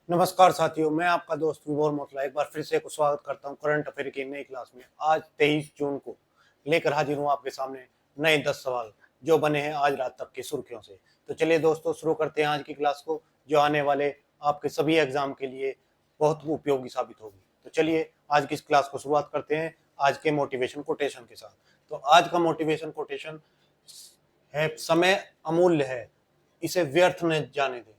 नमस्कार साथियों, मैं आपका दोस्त विभोर मोतला एक बार फिर से को स्वागत करता हूं करंट अफेयर की नई क्लास में। आज 23 जून को लेकर हाजिर हूं आपके सामने नए 10 सवाल जो बने हैं आज रात तक की सुर्खियों से। तो चलिए दोस्तों, शुरू करते हैं आज की क्लास को, जो आने वाले आपके सभी एग्जाम के लिए बहुत उपयोगी साबित होगी। तो चलिए आज की इस क्लास को शुरुआत करते हैं आज के मोटिवेशन कोटेशन के साथ। तो आज का मोटिवेशन कोटेशन है, समय अमूल्य है, इसे व्यर्थ न जाने दें,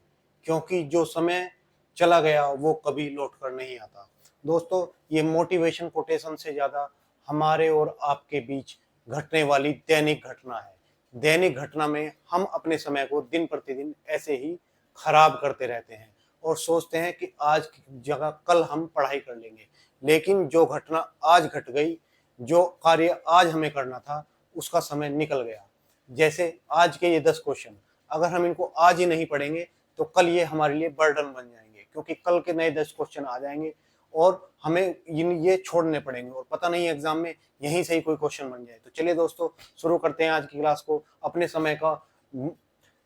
क्योंकि जो समय चला गया वो कभी लौट कर नहीं आता। दोस्तों, ये मोटिवेशन कोटेशन से ज्यादा हमारे और आपके बीच घटने वाली दैनिक घटना है। दैनिक घटना में हम अपने समय को दिन प्रतिदिन ऐसे ही खराब करते रहते हैं और सोचते हैं कि आज की जगह कल हम पढ़ाई कर लेंगे, लेकिन जो घटना आज घट गई, जो कार्य आज हमें करना था, उसका समय निकल गया। जैसे आज के ये 10 क्वेश्चन, अगर हम इनको आज ही नहीं पढ़ेंगे तो कल ये हमारे लिए बर्डन बन जाएंगे, क्योंकि कल के नए 10 क्वेश्चन आ जाएंगे और हमें ये छोड़ने पड़ेंगे और पता नहीं एग्जाम में यहीं से ही कोई क्वेश्चन बन जाए। तो चलिए दोस्तों, शुरू करते हैं आज की क्लास को अपने समय का,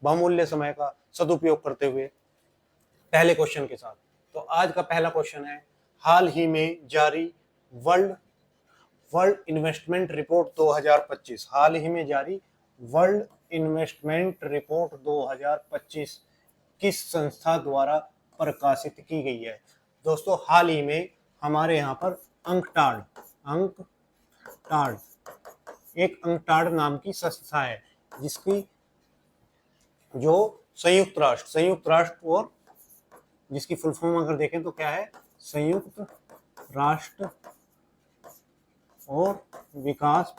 बहुमूल्य समय का सदुपयोग करते हुए पहले क्वेश्चन के साथ। तो आज का पहला क्वेश्चन है, हाल ही में जारी वर्ल्ड वर्ल्ड इन्वेस्टमेंट रिपोर्ट 2025, हाल ही में जारी वर्ल्ड इन्वेस्टमेंट रिपोर्ट 2025 किस संस्था द्वारा प्रकाशित की गई है? दोस्तों, हाल ही में हमारे यहाँ पर अंकटाड एक अंकटाड नाम की संस्था है, जिसकी जो संयुक्त राष्ट्र और जिसकी फुल फॉर्म अगर देखें तो क्या है, संयुक्त राष्ट्र और विकास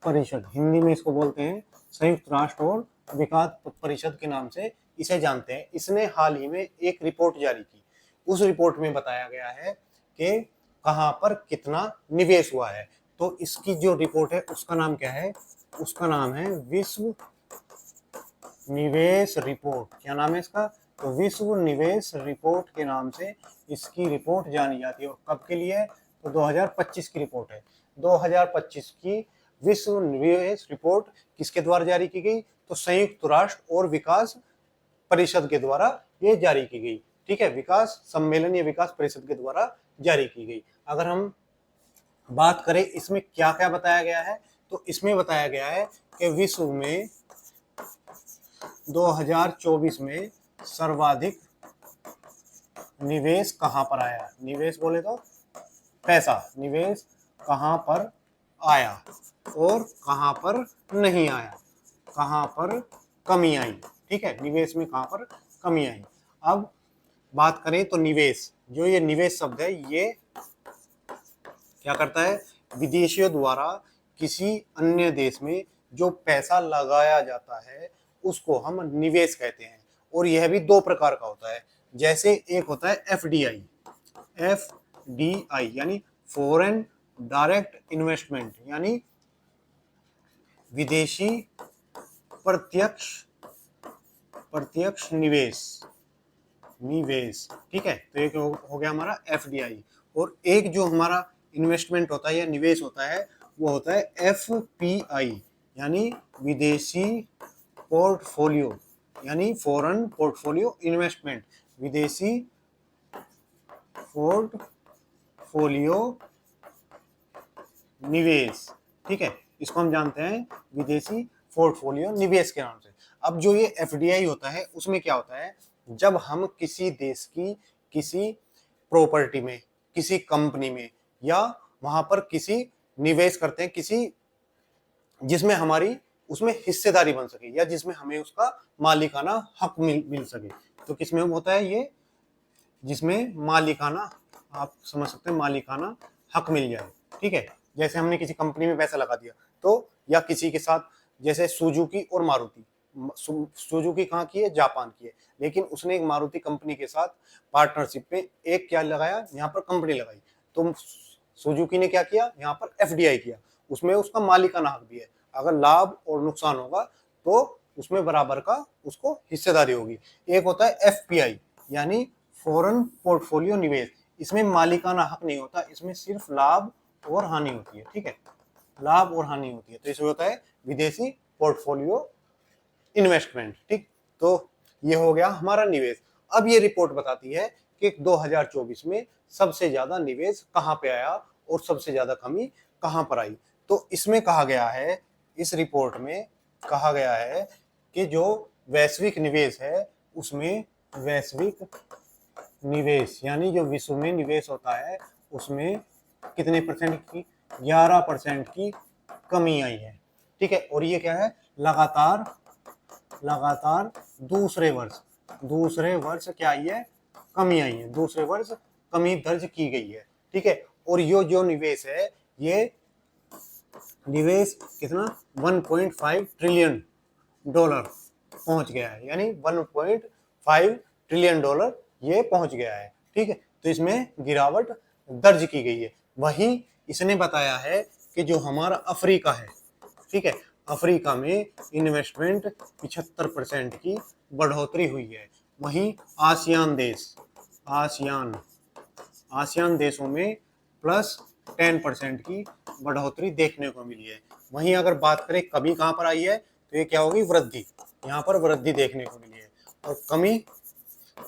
परिषद, हिंदी में इसको बोलते हैं संयुक्त राष्ट्र और विकास परिषद के नाम से इसे जानते हैं। इसने हाल ही में एक रिपोर्ट जारी की। उस रिपोर्ट में बताया गया है कि कहां पर कितना निवेश हुआ है। तो इसकी जो रिपोर्ट है उसका नाम क्या है? उसका नाम है विश्व निवेश रिपोर्ट। क्या नाम है इसका? तो विश्व निवेश रिपोर्ट के नाम से इसकी रिपोर्ट जानी जाती है। और कब के लिए है? तो 2025 की रिपोर्ट है। 2025 की विश्व निवेश रिपोर्ट किसके द्वारा जारी की गई? तो संयुक्त राष्ट्र और विकास परिषद के द्वारा ये जारी की गई। ठीक है, विकास सम्मेलन या विकास परिषद के द्वारा जारी की गई। अगर हम बात करें इसमें क्या क्या बताया गया है, तो इसमें बताया गया है कि विश्व में 2024 में सर्वाधिक निवेश कहां पर आया? निवेश बोले तो पैसा, निवेश कहां पर आया और कहां पर नहीं आया, कहां पर कमी आई। ठीक है, निवेश में कहां पर कमी आई। अब बात करें तो निवेश, जो ये निवेश शब्द है, ये क्या करता है? विदेशियों द्वारा किसी अन्य देश में जो पैसा लगाया जाता है उसको हम निवेश कहते हैं। और यह भी दो प्रकार का होता है। जैसे एक होता है एफडीआई, यानी फॉरेन डायरेक्ट इन्वेस्टमेंट, यानी विदेशी प्रत्यक्ष निवेश। ठीक है, तो एक हो गया हमारा एफडीआई। और एक जो हमारा इन्वेस्टमेंट होता है या निवेश होता है, वो होता है एफपीआई, यानी विदेशी पोर्टफोलियो, यानी फॉरेन पोर्टफोलियो इन्वेस्टमेंट, विदेशी पोर्टफोलियो निवेश। ठीक है, इसको हम जानते हैं विदेशी पोर्टफोलियो निवेश के नाम से। अब जो ये एफडीआई होता है, उसमें क्या होता है? जब हम किसी देश की किसी प्रॉपर्टी में, किसी कंपनी में, या वहां पर किसी निवेश करते हैं, किसी जिसमें हमारी उसमें हिस्सेदारी बन सके या जिसमें हमें उसका मालिकाना हक मिल सके, तो किसमें होता है ये? जिसमें मालिकाना, आप समझ सकते हैं, मालिकाना हक मिल जाए। ठीक है, जैसे हमने किसी कंपनी में पैसा लगा दिया, तो या किसी के साथ, जैसे सुजुकी और मारुति, सुजुकी कहाँ की है? जापान की है, लेकिन उसने एक मारुति कंपनी के साथ पार्टनरशिप पे एक क्या लगाया, यहाँ पर कंपनी लगाई। तो सुजुकी ने क्या किया? यहाँ पर एफडीआई किया, उसमें उसका मालिकाना हक भी है। अगर लाभ और नुकसान होगा तो उसमें बराबर का उसको हिस्सेदारी होगी। एक होता है एफपीआई, यानी फॉरेन पोर्टफोलियो निवेश। इसमें मालिकाना हक नहीं होता, इसमें सिर्फ लाभ और हानि होती है। ठीक है, लाभ और हानि होती है, तो इसमें होता है विदेशी पोर्टफोलियो इन्वेस्टमेंट। ठीक, तो ये हो गया हमारा निवेश। अब ये रिपोर्ट बताती है कि 2024 में सबसे ज्यादा निवेश कहाँ पे आया और सबसे ज्यादा कमी कहाँ पर आई। तो इसमें कहा गया है, इस रिपोर्ट में कहा गया है कि जो वैश्विक निवेश है उसमें वैश्विक निवेश यानी जो विश्व में निवेश होता है उसमें कितने परसेंट की, 11% की कमी आई है। ठीक है, और ये क्या है, लगातार दूसरे वर्ष क्या आई है, कमी आई है, दूसरे वर्ष कमी दर्ज की गई है। ठीक है, और ये जो निवेश है ये निवेश कितना 1.5 ट्रिलियन डॉलर पहुंच गया है, यानी 1.5 ट्रिलियन डॉलर ये पहुंच गया है। ठीक है, तो इसमें गिरावट दर्ज की गई है। वहीं इसने बताया है कि जो हमारा अफ्रीका है, ठीक है, अफ्रीका में इन्वेस्टमेंट 75% की बढ़ोतरी हुई है। वहीं आसियान देशों में +10% की बढ़ोतरी देखने को मिली है। वहीं अगर बात करें कमी कहाँ पर आई है तो ये क्या होगी, वृद्धि, यहाँ पर वृद्धि देखने को मिली है। और कमी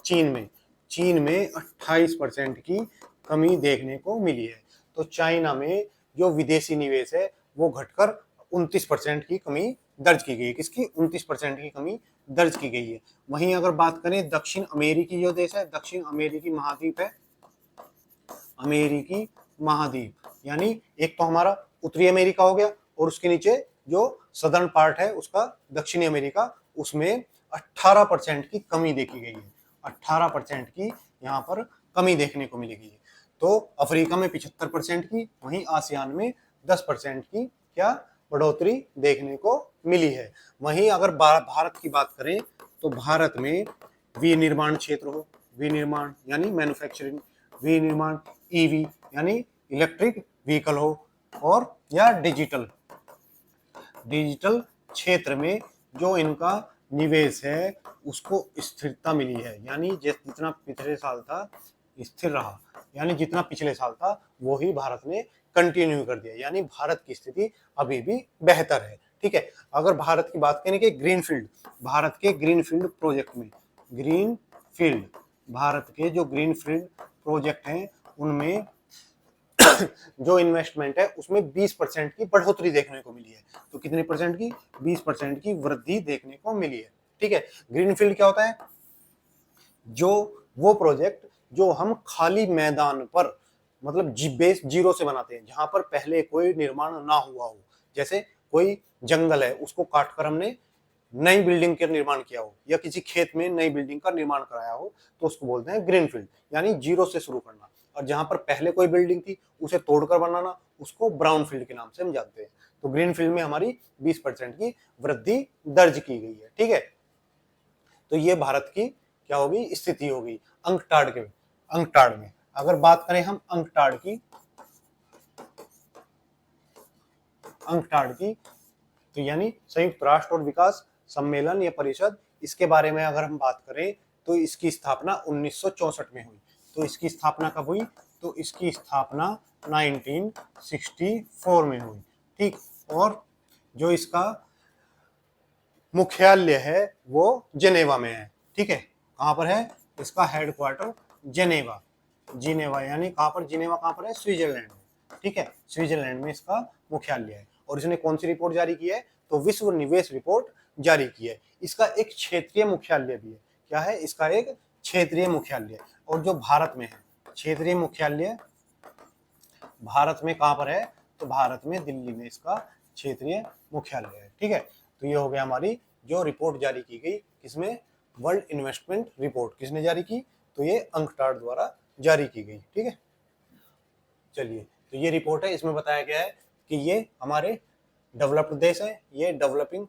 चीन में 28% की कमी देखने को मिली है। तो चाइना में जो विदेशी निवेश है वो घटकर 29% की कमी दर्ज की गई है। किसकी, 29% की कमी दर्ज की गई है। वहीं अगर बात करें दक्षिण अमेरिकी जो देश है, दक्षिण अमेरिकी महाद्वीप है, अमेरिकी महाद्वीप यानी एक तो हमारा उत्तरी अमेरिका हो गया और उसके नीचे जो सदर्न पार्ट है उसका दक्षिणी अमेरिका, उसमें 18% की कमी देखी गई है। 18% की यहाँ पर कमी देखने को मिलेगी। तो अफ्रीका में 75% की, वहीं आसियान में 10% की क्या बढ़ोतरी देखने को मिली है। वहीं अगर भारत की बात करें तो भारत में विनिर्माण क्षेत्र हो, विनिर्माण यानी मैन्युफैक्चरिंग, विनिर्माण, ईवी यानी इलेक्ट्रिक व्हीकल हो, और या डिजिटल क्षेत्र में जो इनका निवेश है उसको स्थिरता मिली है, यानी जितना पिछले साल था स्थिर रहा, यानी जितना पिछले साल था वो ही भारत ने कंटिन्यू कर दिया, यानी भारत की स्थिति अभी भी बेहतर है। ठीक है, अगर भारत की बात करें कि भारत के ग्रीनफील्ड प्रोजेक्ट में, भारत के जो ग्रीनफील्ड प्रोजेक्ट हैं उनमें जो इन्वेस्टमेंट है उसमें 20% की बढ़ोतरी देखने को मिली है। तो कितने परसेंट की, 20% की वृद्धि देखने को मिली है। ठीक है, ग्रीनफील्ड क्या होता है, जो वो प्रोजेक्ट जो हम खाली मैदान पर मतलब बेस जीरो से बनाते हैं, जहां पर पहले कोई निर्माण ना हुआ हो, जैसे कोई जंगल है उसको काटकर हमने नई बिल्डिंग का निर्माण किया हो, या किसी खेत में नई बिल्डिंग का निर्माण कराया हो, तो उसको बोलते हैं ग्रीनफील्ड, यानी जीरो से शुरू करना। और जहां पर पहले कोई बिल्डिंग थी उसे तोड़कर बनाना, उसको ब्राउन फील्ड के नाम से हम जानते हैं। तो ग्रीनफील्ड में हमारी 20% की वृद्धि दर्ज की गई है। ठीक है, तो ये भारत की क्या होगी, स्थिति होगी अंकटाड में। अगर बात करें हम अंकटाड की तो यानी संयुक्त राष्ट्र और विकास सम्मेलन या परिषद, इसके बारे में अगर हम बात करें तो इसकी स्थापना 1964 में हुई। तो इसकी स्थापना कब हुई, तो इसकी स्थापना 1964 में हुई। ठीक, और जो इसका मुख्यालय है वो जेनेवा में है। ठीक है, कहां पर है, इसका हेडक्वार्टर जिनेवा यानी कहां पर, जिनेवा कहां पर है, स्विट्जरलैंड में। ठीक है, स्विट्जरलैंड में इसका मुख्यालय है। और इसने कौन सी रिपोर्ट जारी की है, तो विश्व निवेश रिपोर्ट जारी की है। इसका एक क्षेत्रीय मुख्यालय भी है। क्या है, इसका एक क्षेत्रीय मुख्यालय। और जो भारत में है क्षेत्रीय मुख्यालय, भारत में कहां पर है, तो भारत में दिल्ली में इसका क्षेत्रीय मुख्यालय है। ठीक है, तो ये हो गया हमारी जो रिपोर्ट जारी की गई, किसमें, वर्ल्ड इन्वेस्टमेंट रिपोर्ट किसने जारी की, तो ये अंकटाड द्वारा जारी की गई। ठीक है, चलिए, तो ये रिपोर्ट है, इसमें बताया गया है कि ये हमारे डेवलप्ड देश है, ये डेवलपिंग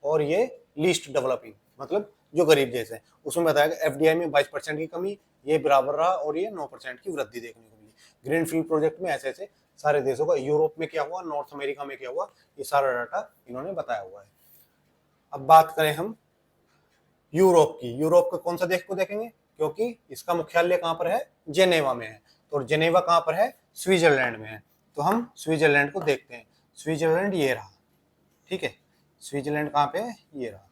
और ये लीस्ट डेवलपिंग, मतलब जो गरीब देश है, उसमें बताया गया एफडीआई में 22% की कमी, ये बराबर रहा, और ये 9% की वृद्धि देखने को मिली। ग्रीनफील्ड प्रोजेक्ट में ऐसे ऐसे सारे देशों का, यूरोप में क्या हुआ, नॉर्थ अमेरिका में क्या हुआ, ये सारा डाटा इन्होंने बताया हुआ है। अब बात करें हम यूरोप की, यूरोप का कौन सा देश को देखेंगे, क्योंकि इसका मुख्यालय कहां पर है, जेनेवा में है। तो जेनेवा कहां पर है, स्विट्जरलैंड में है। तो हम स्विट्जरलैंड को देखते हैं। स्विट्जरलैंड ये रहा। ठीक है, स्विट्जरलैंड कहां पे है, ये रहा।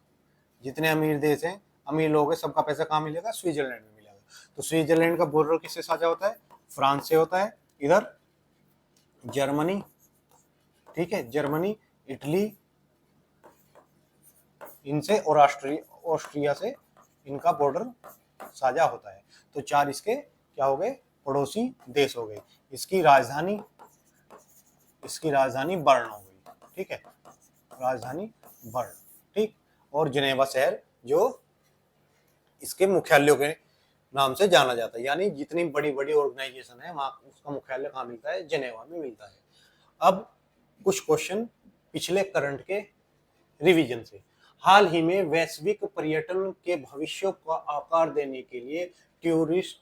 जितने अमीर देश हैं अमीर लोग हैं, सबका पैसा कहाँ मिलेगा? स्विट्जरलैंड में मिलेगा। तो स्विट्जरलैंड का बॉर्डर किससे साझा होता है? फ्रांस से होता है। इधर जर्मनी, ठीक है, जर्मनी, इटली, इनसे और ऑस्ट्रिया से इनका बॉर्डर साझा होता है। तो 4 इसके क्या हो गए? पड़ोसी देश हो गए। इसकी राजधानी बर्न हो गई, ठीक है, राजधानी बर्न, ठीक। और जिनेवा शहर जो इसके मुख्यालयों के नाम से जाना जाता है, यानी जितनी बड़ी बड़ी ऑर्गेनाइजेशन है वहां उसका मुख्यालय कहाँ मिलता है? जिनेवा में मिलता है। अब कुछ क्वेश्चन पिछले करंट के रिवीजन से। हाल ही में वैश्विक पर्यटन के भविष्य को आकार देने के लिए ट्यूराइज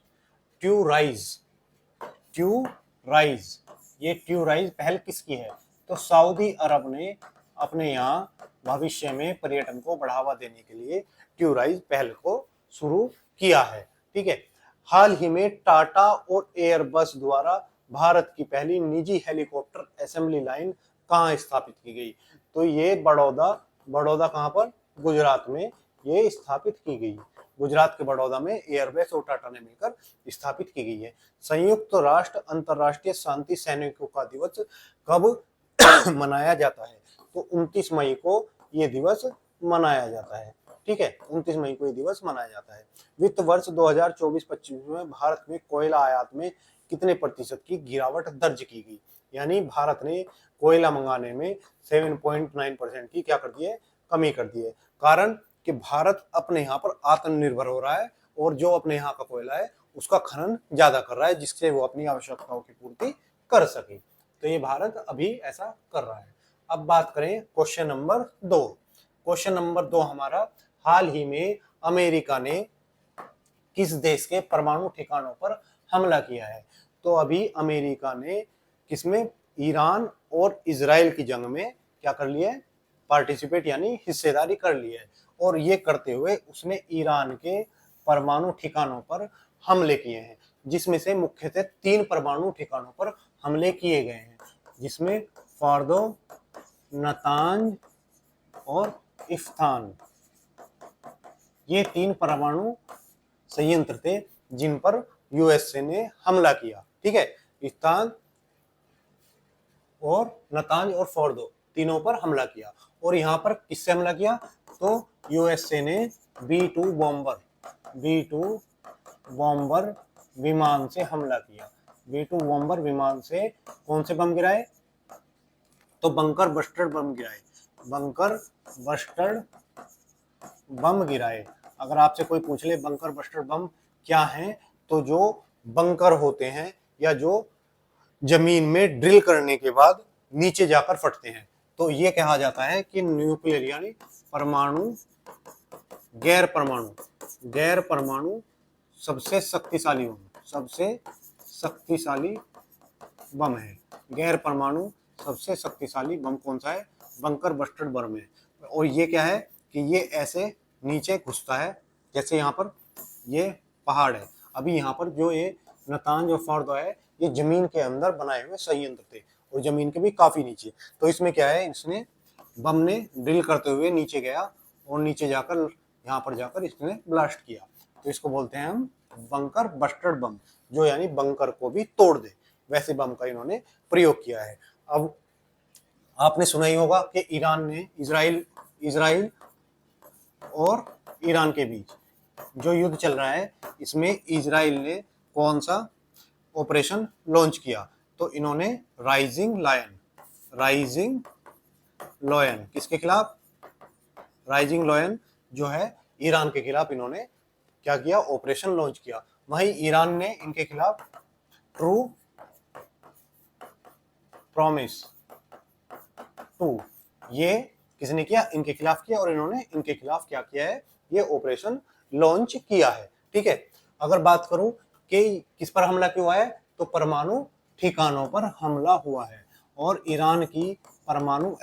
पहल किसकी है? तो सऊदी अरब ने अपने यहाँ भविष्य में पर्यटन को बढ़ावा देने के लिए ट्यूराइज पहल को शुरू किया है, ठीक है। हाल ही में टाटा और एयरबस द्वारा भारत की पहली निजी हेलीकॉप्टर असेंबली लाइन कहाँ स्थापित की गई? तो ये बड़ौदा कहाँ पर? गुजरात में ये स्थापित की गई। गुजरात के बड़ौदा में एयरबस और टाटा ने मिलकर स्थापित की गई है। संयुक्त राष्ट्र अंतर्राष्ट्रीय शांति सैनिकों का दिवस कब मनाया जाता है? तो 29 मई को ये दिवस मनाया जाता है, ठीक है, 29 मई को ये दिवस मनाया जाता है। वित्त वर्ष 2024-25 में भारत में कोयला आयात में कितने प्रतिशत की गिरावट दर्ज की गई? यानी भारत ने कोयला मंगाने में 7.9% की क्या कर दी है? कमी कर दी है। कारण कि भारत अपने यहाँ पर आत्मनिर्भर हो रहा है और जो अपने यहाँ का कोयला है उसका खनन ज्यादा कर रहा है, जिससे वो अपनी आवश्यकताओं की पूर्ति कर सके। तो ये भारत अभी ऐसा कर रहा है। अब बात करें क्वेश्चन नंबर 2। क्वेश्चन नंबर 2 हमारा, हाल ही में अमेरिका ने किस देश के परमाणु ठिकानों पर हमला किया है? तो अभी अमेरिका ने किसमें? ईरान और इजराइल की जंग में क्या कर लिया है? पार्टिसिपेट यानी हिस्सेदारी कर ली है। और ये करते हुए उसने ईरान के परमाणु ठिकानों पर हमले किए हैं, जिसमें से मुख्यतः 3 परमाणु ठिकानों पर हमले किए गए हैं, जिसमें फार्दो, नतांज और इफ्तान, ये 3 परमाणु संयंत्र थे जिन पर यूएसए ने हमला किया, ठीक है। इफ्तान और नतांज और फोर्दो तीनों पर हमला किया। और यहाँ पर किससे हमला किया? तो यूएसए ने B-2 बॉम्बर विमान से हमला किया। B-2 बॉम्बर विमान से कौन से बम गिराए? तो बंकर बस्टर्ड बम गिराए। अगर आपसे कोई पूछ ले बंकर बस्टर्ड बम क्या है, तो जो बंकर होते हैं या जो जमीन में ड्रिल करने के बाद नीचे जाकर फटते हैं, तो ये कहा जाता है कि न्यूक्लियर यानी परमाणु गैर परमाणु सबसे शक्तिशाली बम है। गैर परमाणु सबसे शक्तिशाली बम कौन सा है? बंकर बस्टर्ड बम है। और ये क्या है कि ये ऐसे नीचे घुसता है, जैसे यहाँ पर ये पहाड़ है। अभी यहाँ पर जो ये नतांज और फोर्दो है, ये जमीन के अंदर बनाए हुए संयंत्र थे और जमीन के भी काफी नीचे। तो इसमें क्या है, इसने बम ने ड्रिल करते हुए नीचे गया और नीचे जाकर यहाँ पर जाकर इसने ब्लास्ट किया। तो इसको बोलते हैं हम बंकर बस्टर्ड बम, जो यानी बंकर को भी तोड़ दे, वैसे बम का इन्होंने प्रयोग किया है। अब आपने सुना ही होगा कि इजराइल और ईरान के बीच जो युद्ध चल रहा है, इसमें इजराइल ने कौन सा ऑपरेशन लॉन्च किया? तो इन्होंने राइजिंग लॉयन किसके खिलाफ? राइजिंग लॉयन जो है ईरान के खिलाफ इन्होंने क्या किया? ऑपरेशन लॉन्च किया। वहीं ईरान ने इनके खिलाफ ट्रू प्रॉमिस 2 ये किसने किया? इनके खिलाफ किया। और इन्होंने इनके खिलाफ क्या किया है? ये ऑपरेशन लॉन्च किया है, ठीक है। अगर बात करूं कि किस पर हमला क्यों है, तो परमाणु ठिकानों पर हमला हुआ है। और ईरान की परमाणु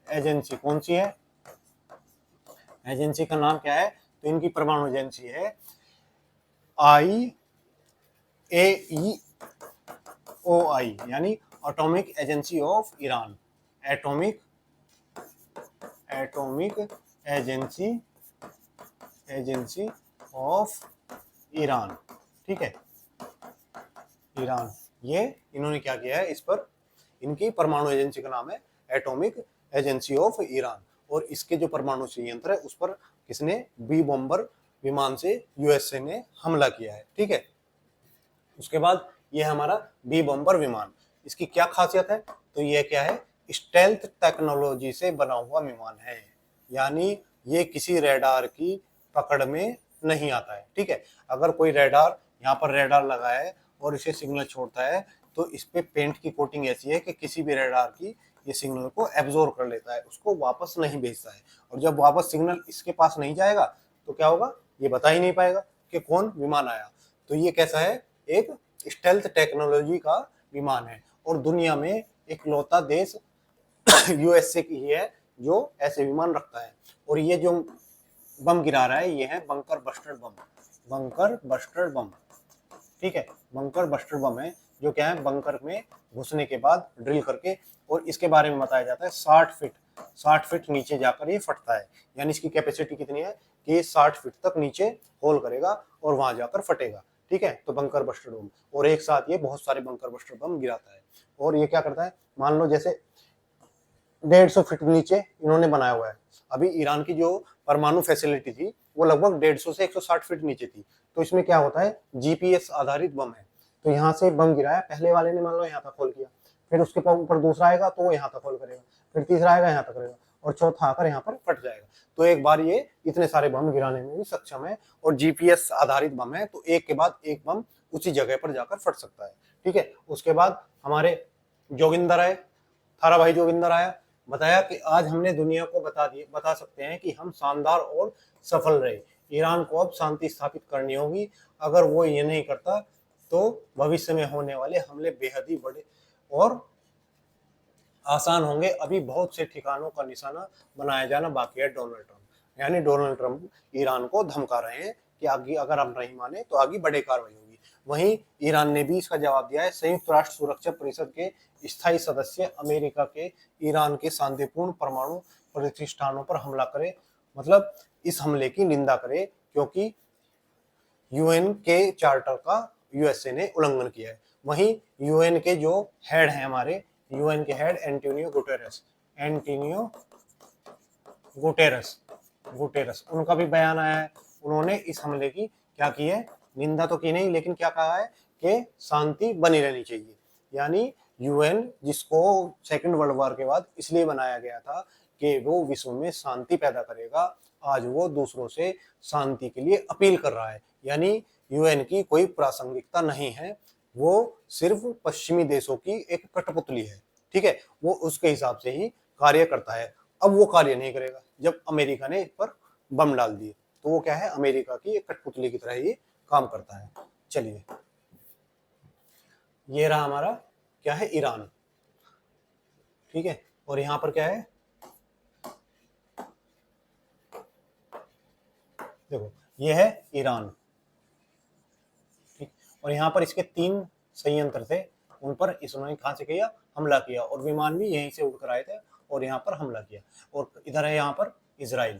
एजेंसी कौन सी है? एजेंसी का नाम क्या है? तो इनकी परमाणु एजेंसी है IAEOI यानी atomic agency of Iran. Atomic atomic agency agency of Iran. ठीक है, ईरान, ये इन्होंने क्या किया है, इस पर इनकी परमाणु एजेंसी का नाम है एटॉमिक एजेंसी ऑफ ईरान। और इसके जो परमाणु संयंत्र है उस पर किसने, बी बॉम्बर विमान से यूएसए ने हमला किया है। ठीक है, उसके बाद ये हमारा बी बॉम्बर विमान, इसकी क्या खासियत है, तो ये क्या है, स्टेल्थ टेक्नोलॉजी से बना हुआ विमान है, यानी ये किसी रेडार की पकड़ में नहीं आता है। ठीक है, अगर कोई रेडार, यहाँ पर रेडार लगा है और इसे सिग्नल छोड़ता है तो इस पे पेंट की कोटिंग ऐसी है कि किसी भी रेडार की ये सिग्नल को एब्जॉर्ब कर लेता है, उसको वापस नहीं भेजता है। और जब वापस सिग्नल इसके पास नहीं जाएगा तो क्या होगा, ये बता ही नहीं पाएगा कि कौन विमान आया। तो ये कैसा है, एक स्टेल्थ टेक्नोलॉजी का विमान है और दुनिया में इकलौता देश यूएसए की ही है जो ऐसे विमान रखता है। और ये जो बम गिरा रहा है ये है bunker buster bomb, bunker buster bomb. ठीक है, बंकर बस्टर बम है जो क्या है, बंकर में घुसने के बाद ड्रिल करके, और इसके बारे में बताया जाता है 60 फीट नीचे जाकर ये फटता है, यानी इसकी कैपेसिटी कितनी है कि 60 फीट तक नीचे होल करेगा और वहां जाकर फटेगा। ठीक है, तो बंकर बस्टर बम, और एक साथ ये बहुत सारे बंकर बस्टर बम गिराता है। और ये क्या करता है, मान लो जैसे 150 फीट नीचे इन्होंने बनाया हुआ है, अभी ईरान की जो परमाणु फैसिलिटी थी वो लगभग 150 से 160 फीट नीचे थी, तो इसमें क्या होता है, जीपीएस आधारित बम है। तो यहाँ से बम गिराया, पहले वाले ने मान लो यहाँ तक होल किया, फिर उसके ऊपर दूसरा आएगा तो वो यहाँ तक होल करेगा, फिर तीसरा आएगा यहाँ तक करेगा, और चौथा आकर यहाँ पर फट जाएगा। तो एक बार ये इतने सारे बम गिराने में भी सक्षम है, और जीपीएस आधारित बम है, तो एक के बाद एक बम उसी जगह पर जाकर फट सकता है। ठीक है, उसके बाद हमारे जोगिंदर आए, थारा भाई जोगिंदर आया, बताया कि आज हमने दुनिया को बता सकते हैं कि हम शानदार और सफल रहे। ईरान को अब शांति स्थापित करनी होगी, अगर वो ये नहीं करता तो भविष्य में होने वाले हमले बेहद ही बड़े और आसान होंगे। अभी बहुत से ठिकानों का निशाना बनाया जाना बाकी है डोनाल्ड ट्रंप, यानी डोनाल्ड ट्रंप ईरान को धमका रहे हैं कि आगे अगर हम नहीं माने तो आगे बड़ी कार्रवाई होगी। वहीं ईरान ने भी इसका जवाब दिया है। संयुक्त राष्ट्र सुरक्षा परिषद के स्थायी सदस्य अमेरिका के ईरान के शांतिपूर्ण परमाणु प्रतिष्ठानों पर हमला करे, मतलब इस हमले की निंदा करे, क्योंकि यूएन के चार्टर का यूएसए ने उल्लंघन किया है। वहीं यूएन के जो हेड हैं, हमारे यूएन के हेड एंटोनियो गुटेरस, उनका भी बयान आया है। उन्होंने इस हमले की क्या की है, निंदा तो की नहीं, लेकिन क्या कहा है कि शांति बनी रहनी चाहिए। यानी यूएन, जिसको सेकंड वर्ल्ड वॉर के बाद इसलिए बनाया गया था कि वो विश्व में शांति पैदा करेगा, आज वो दूसरों से शांति के लिए अपील कर रहा है। यानी यूएन की कोई प्रासंगिकता नहीं है, वो सिर्फ पश्चिमी देशों की एक कठपुतली है। ठीक है, वो उसके हिसाब से ही कार्य करता है। अब वो कार्य नहीं करेगा जब अमेरिका ने इस पर बम डाल दिए, तो वो क्या है, अमेरिका की एक कठपुतली की तरह ही काम करता है। चलिए, ये रहा हमारा क्या है, ईरान। ठीक है, और यहां पर क्या है, देखो ये है ईरान। ठीक, और यहाँ पर इसके 3 संयंत्र थे, उन पर इसने कहां से किया, हमला किया, और विमान भी यहीं से उड़कर आए थे और यहाँ पर हमला किया। और इधर है यहाँ पर इजराइल।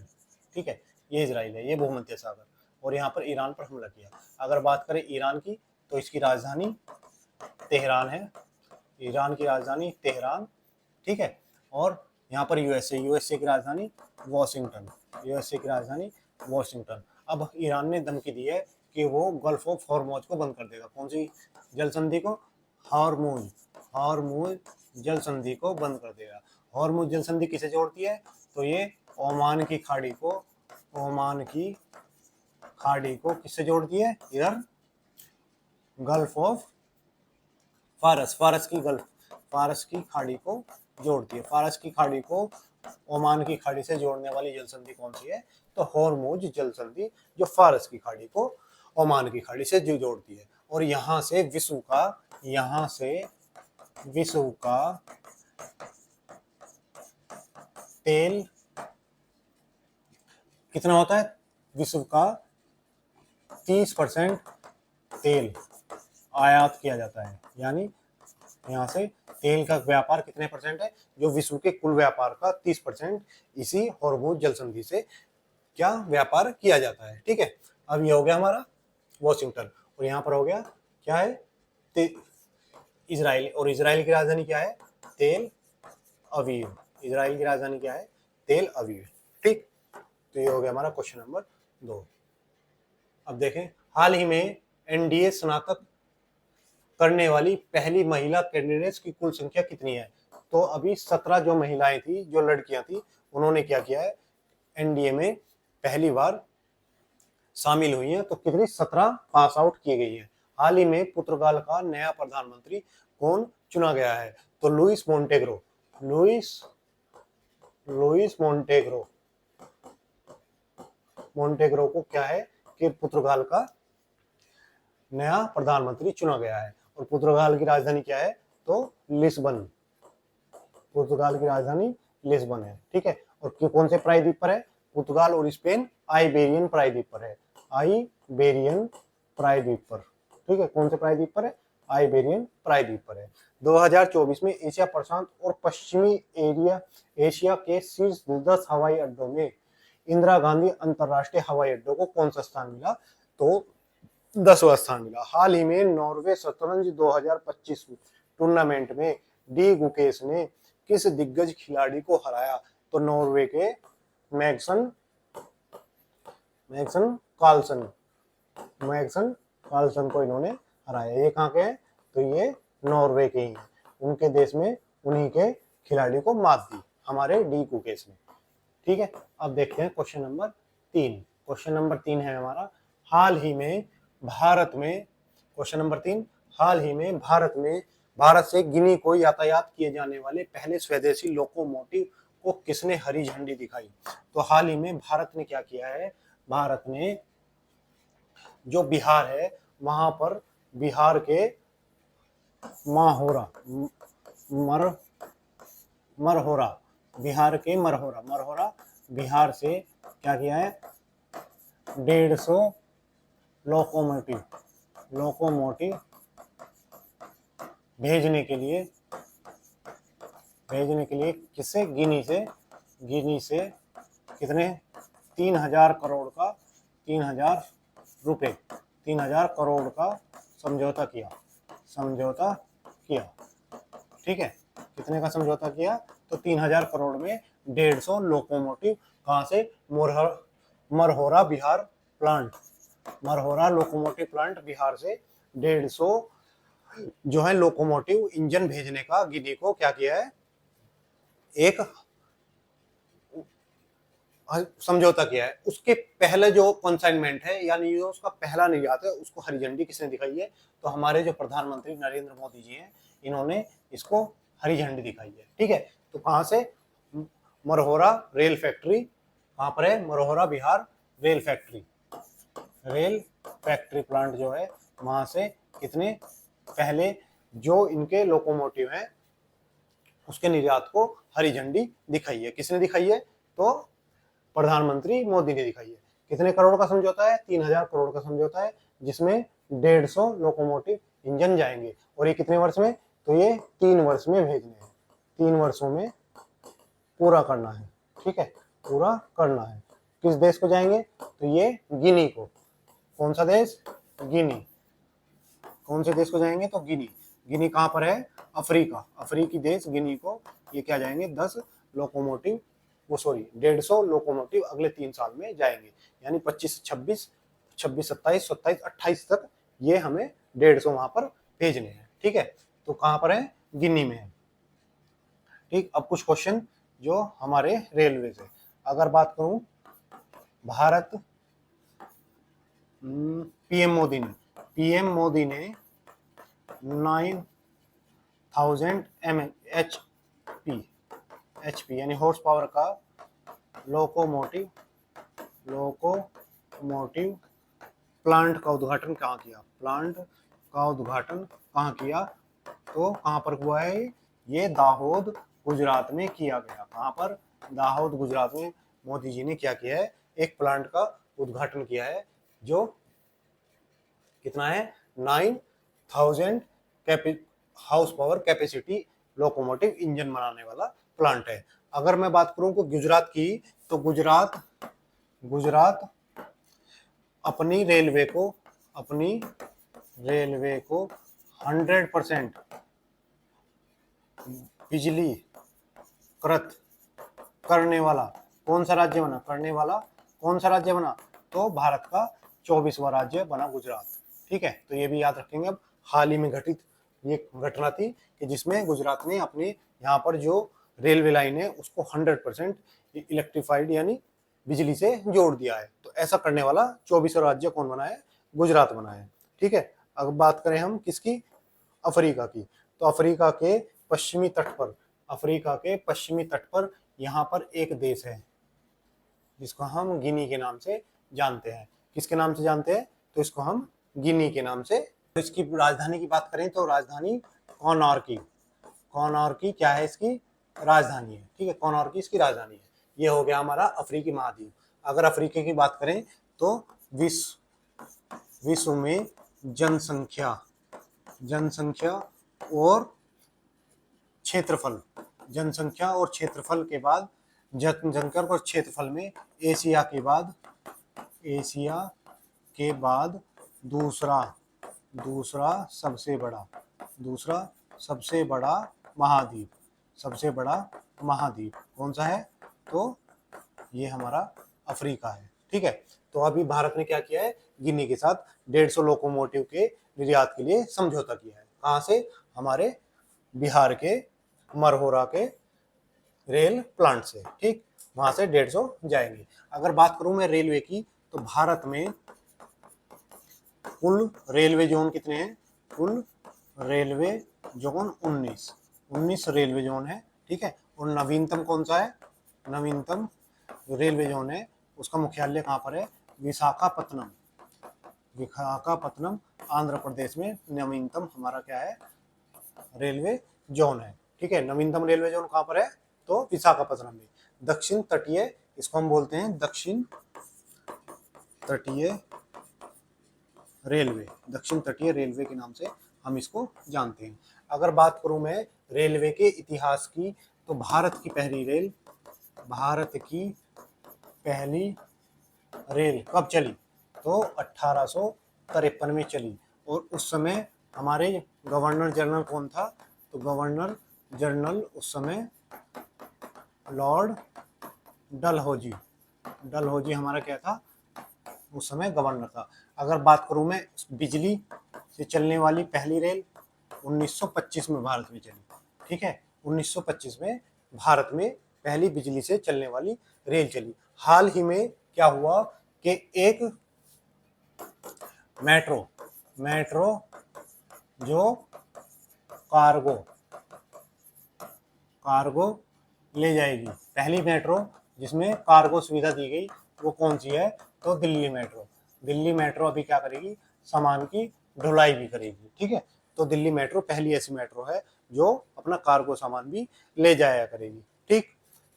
ठीक है, ये इजराइल है, ये भूमध्य सागर, और यहाँ पर ईरान पर हमला किया। अगर बात करें ईरान की, तो इसकी राजधानी तेहरान है, ईरान की राजधानी तेहरान। ठीक है, और यहाँ पर यूएसए की राजधानी वॉशिंगटन, यूएसए की राजधानी वॉशिंगटन। अब ईरान ने धमकी दी है कि वो गल्फ ऑफ हॉर्मोज को बंद कर देगा। कौन सी जल संधि को, हार्मूज जल संधि को बंद कर देगा। हार्मूज जल संधि किसे जोड़ती है, तो ये ओमान की खाड़ी को किससे जोड़ती है, इधर गल्फ ऑफ फारस की खाड़ी को जोड़ती है। फारस की खाड़ी को ओमान की खाड़ी से जोड़ने वाली जल संधि कौन सी है, तो हॉर्मूज जल संधि, जो फारस की खाड़ी को ओमान की खाड़ी से जो जोड़ती है। और यहाँ से विश्व का तेल कितना होता है, विश्व का 30% तेल आयात किया जाता है, यानी यहाँ से तेल का व्यापार कितने परसेंट है? जो विश्व के कुल व्यापार का 30% इसी हॉर्मोज जल संधि से क्या व्यापार किया जाता है। ठीक है, अब ये हो गया हमारा वॉशिंगटन, और यहाँ पर हो गया क्या है, इजराइल, और इजराइल की राजधानी क्या है? तेल अवीव। इजराइल की राजधानी क्या है? तेल अवीव। ठीक, तो ये हो गया हमारा क्वेश्चन नंबर 2। अब देखें, हाल ही में एनडीए स्नातक करने वाली पहली महिला कैंडिडेट्स की कुल संख्या कितनी है? तो अभी 17 जो महिलाएं थी, जो लड़कियां थी, उन्होंने क्या किया है, एनडीए में पहली बार शामिल हुई हैं। तो कितनी? 17 पास आउट की गई है। हाल ही में पुर्तगाल का नया प्रधानमंत्री कौन चुना गया है? तो लुइस मोंटेग्रो। लुइस मोंटेग्रो को क्या है कि पुर्तगाल का नया प्रधानमंत्री चुना गया है। और पुर्तगाल की राजधानी क्या है? तो लिस्बन। पुर्तगाल की राजधानी लिस्बन है। ठीक है, और कौन से प्रायद्वीप पर है? पुर्तगाल और स्पेन आइबेरियन प्रायद्वीप पर है। आइबेरियन प्रायद्वीप पर। ठीक है, कौन से प्रायद्वीप पर है? आइबेरियन प्रायद्वीप पर है। 2024 में एशिया प्रशांत और पश्चिमी एशिया के शीर्ष 10 हवाई अड्डों में इंदिरा गांधी अंतरराष्ट्रीय हवाई अड्डों को कौन सा स्थान मिला? तो 10वां स्थान मिला। हाल ही में नॉर्वे शतरंज 2025 टूर्नामेंट में डी गुकेश ने किस दिग्गज खिलाड़ी को हराया? तो नॉर्वे के मैग्सन कार्लसन को इन्होंने हराया। ये कहाँ के हैं? तो ये नॉर्वे के ही हैं। उनके देश में उन्हीं के खिलाड़ी को मात दी हमारे डी गुकेश ने। ठीक है, अब देखते हैं क्वेश्चन नंबर 3। क्वेश्चन नंबर 3 है हमारा, हाल ही में भारत में, क्वेश्चन नंबर 3, हाल ही में भारत से गिनी को यातायात किए जाने वाले पहले स्वदेशी लोकोमोटिव को किसने हरी झंडी दिखाई? तो हाल ही में भारत ने क्या किया है? भारत ने जो बिहार है वहां पर बिहार के मरहोरा बिहार से क्या किया है? 150 लोकोमोटिव भेजने के लिए किससे? गिनी से कितने? 3,000 करोड़ का 3,000 करोड़ का समझौता किया। ठीक है, कितने का समझौता किया? तो 3,000 करोड़ में 150 लोकोमोटिव। कहां से? मरहोरा लोकोमोटिव प्लांट बिहार से 150 जो है लोकोमोटिव इंजन भेजने का गिनी को क्या किया है? एक समझौता किया है। उसके पहले जो कंसाइनमेंट है, यानी जो उसका पहला निर्यात है, उसको हरी झंडी किसने दिखाई है? तो हमारे जो प्रधानमंत्री नरेंद्र मोदी जी हैं, इन्होंने इसको हरी झंडी दिखाई है। ठीक है, तो कहां से? मरहोरा रेल फैक्ट्री। कहां पर है? मरहोरा बिहार रेल फैक्ट्री प्लांट जो है, वहां से कितने? पहले जो इनके लोकोमोटिव हैं उसके निर्यात को हरी झंडी दिखाई है। किसने दिखाई है? तो प्रधानमंत्री मोदी ने दिखाई है। कितने करोड़ का समझौता है? 3,000 करोड़ का समझौता है, जिसमें 150 लोकोमोटिव इंजन जाएंगे। और ये कितने वर्ष में? तो ये 3 वर्ष में भेजने हैं। 3 वर्षों में पूरा करना है। ठीक है, पूरा करना है। किस देश को जाएंगे? तो ये गिनी को। कौन सा देश? गिनी। कौन से देश को जाएंगे? तो गिनी कहां पर है? अफ्रीकी देश गिनी को ये क्या जाएंगे? 150 लोकोमोटिव अगले 3 साल में जाएंगे। यानी 25, 26, 27, 28 तक ये हमें 150 वहां पर भेजने हैं। ठीक है, तो कहां पर है? गिनी में है। ठीक, अब कुछ क्वेश्चन जो हमारे रेलवे से, अगर बात करूं भारत पीएम मोदी ने 9,000 एचपी यानी हॉर्स पावर का लोकोमोटिव प्लांट का उद्घाटन कहाँ किया? तो कहाँ पर हुआ है? ये दाहोद गुजरात में किया गया। कहाँ पर? दाहोद गुजरात में मोदी जी ने क्या किया है? एक प्लांट का उद्घाटन किया है, जो कितना है? 9,000 house power capacity locomotive engine बनाने वाला प्लांट है। अगर मैं बात करूं कि गुजरात की, तो गुजरात अपनी रेलवे को 100% बिजली कृत करने वाला कौन सा राज्य बना? तो भारत का 24वां राज्य बना गुजरात। ठीक है, तो ये भी याद रखेंगे। अब हाल ही में घटित ये घटना थी कि जिसमें गुजरात ने अपने यहाँ पर जो रेलवे लाइन है उसको 100% इलेक्ट्रिफाइड यानी बिजली से जोड़ दिया है। तो ऐसा करने वाला 24वां राज्य कौन बना है? गुजरात बना है। ठीक है, अब बात करें हम किसकी? अफ्रीका की। तो अफ्रीका के पश्चिमी तट पर यहाँ पर एक देश है जिसको हम गिनी के नाम से जानते हैं। किसके नाम से जानते हैं? तो इसको हम गिनी के नाम से। इसकी राजधानी की बात करें तो राजधानी कौनार्की क्या है? इसकी राजधानी है। ठीक है, कौनार्की इसकी राजधानी है। ये हो गया हमारा अफ्रीकी महाद्वीप। अगर अफ्रीका की बात करें तो विश्व में जनसंख्या और क्षेत्रफल के बाद जनसंख्या और क्षेत्रफल में एशिया के बाद दूसरा सबसे बड़ा महाद्वीप कौन सा है? तो ये हमारा अफ्रीका है। ठीक है, तो अभी भारत ने क्या किया है? गिनी के साथ 150 लोकोमोटिव के निर्यात के लिए समझौता किया है। कहाँ से? हमारे बिहार के मरहोरा के रेल प्लांट से। ठीक, वहां से 150 जाएंगे। अगर बात करूं मैं रेलवे की, तो भारत में कुल रेलवे जोन कितने हैं? कुल रेलवे जोन 19 रेलवे जोन है। ठीक है, और नवीनतम कौन सा है? नवीनतम रेलवे जोन है उसका मुख्यालय कहाँ पर है? विशाखापत्तनम आंध्र प्रदेश में नवीनतम हमारा क्या है? रेलवे जोन है। ठीक है, नवीनतम रेलवे जोन कहाँ पर है? तो विशाखापत्तनम में। दक्षिण तटीय, इसको हम बोलते हैं दक्षिण तटीय रेलवे के नाम से हम इसको जानते हैं। अगर बात करूं मैं रेलवे के इतिहास की, तो भारत की पहली रेल कब चली? तो 1853 में चली। और उस समय हमारे गवर्नर जनरल कौन था? तो गवर्नर जनरल उस समय लॉर्ड डलहौजी हमारा क्या था? उस समय गवर्नर था। अगर बात करूं मैं बिजली से चलने वाली पहली रेल 1925 में भारत में चली। ठीक है, 1925 में भारत में पहली बिजली से चलने वाली रेल चली। हाल ही में क्या हुआ कि एक मेट्रो जो कार्गो ले जाएगी, पहली मेट्रो जिसमें कार्गो सुविधा दी गई, वो कौन सी है? तो दिल्ली मेट्रो अभी क्या करेगी? सामान की ढुलाई भी करेगी। ठीक है, तो दिल्ली मेट्रो पहली ऐसी मेट्रो है जो अपना कार्गो सामान भी ले जाया करेगी। ठीक,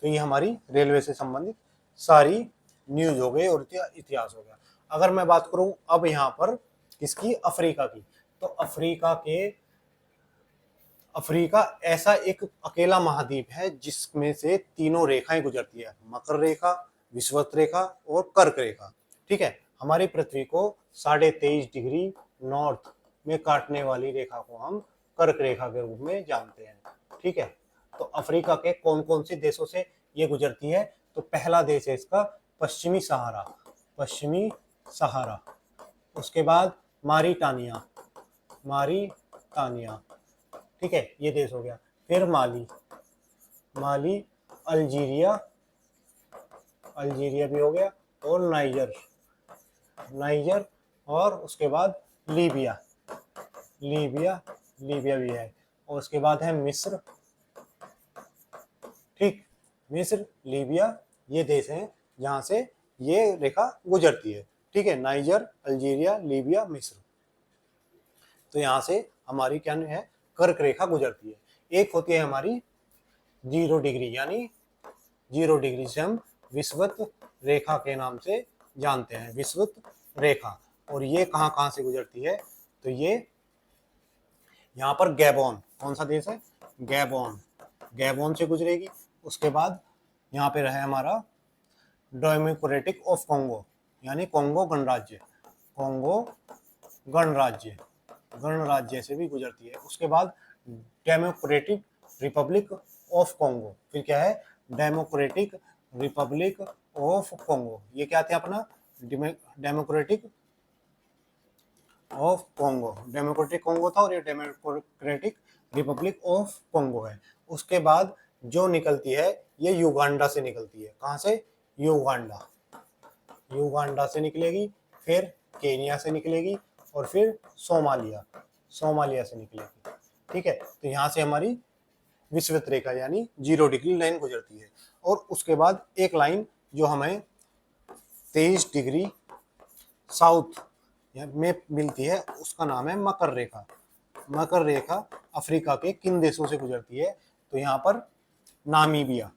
तो ये हमारी रेलवे से संबंधित सारी न्यूज हो गई और इतिहास हो गया। अगर मैं बात करूं अब यहाँ पर किसकी? अफ्रीका की। तो अफ्रीका ऐसा एक अकेला महाद्वीप है जिसमें से तीनों रेखाएं गुजरती है, मकर रेखा, विषुवत रेखा और कर्क रेखा। ठीक है, हमारी पृथ्वी को 23.5 डिग्री नॉर्थ में काटने वाली रेखा को हम कर्क रेखा के रूप में जानते हैं। ठीक है, तो अफ्रीका के कौन कौन से देशों से ये गुजरती है? तो पहला देश है इसका पश्चिमी सहारा, उसके बाद मारिटानिया, ठीक है, ये देश हो गया। फिर माली, अल्जीरिया भी हो गया, और नाइजर, और उसके बाद लीबिया भी है, और उसके बाद है मिस्र। ठीक, मिस्र, लीबिया, ये देश हैं जहां से ये रेखा गुजरती है। ठीक है, नाइजर, अल्जीरिया, लीबिया, मिस्र। तो यहाँ से हमारी क्या है? कर्क रेखा गुजरती है। एक होती है हमारी 0 डिग्री, यानी 0 डिग्री से हम विषुवत रेखा के नाम से जानते हैं, विषुवत रेखा। और ये कहाँ से गुजरती है? तो ये यहाँ पर गैबोन, कौन सा देश है? गैबोन, गैबोन से गुजरेगी। उसके बाद यहाँ पे रहा हमारा डेमोक्रेटिक ऑफ कॉन्गो, यानी कॉन्गो गणराज्य, कॉन्गो गणराज्य, गणराज्य से भी गुजरती है। उसके बाद डेमोक्रेटिक रिपब्लिक ऑफ कॉन्गो, फिर क्या है, डेमोक्रेटिक रिपब्लिक ऑफ कॉन्गो, ये क्या थे अपना, democratic of Congo, democratic Congo था और ये डेमोक्रेटिक रिपब्लिक ऑफ कॉन्गो है। उसके बाद जो निकलती है ये युगांडा से निकलती है। कहाँ से, युगांडा, युगांडा से निकलेगी, फिर केनिया से निकलेगी और फिर सोमालिया, सोमालिया से निकलेगी। ठीक है, तो यहाँ से हमारी विषुवत रेखा यानी 0 डिग्री लाइन गुजरती है। और उसके बाद एक लाइन जो हमें 23 डिग्री साउथ में मिलती है उसका नाम है मकर रेखा। मकर रेखा अफ्रीका के किन देशों से गुजरती है, तो यहाँ पर नामीबिया,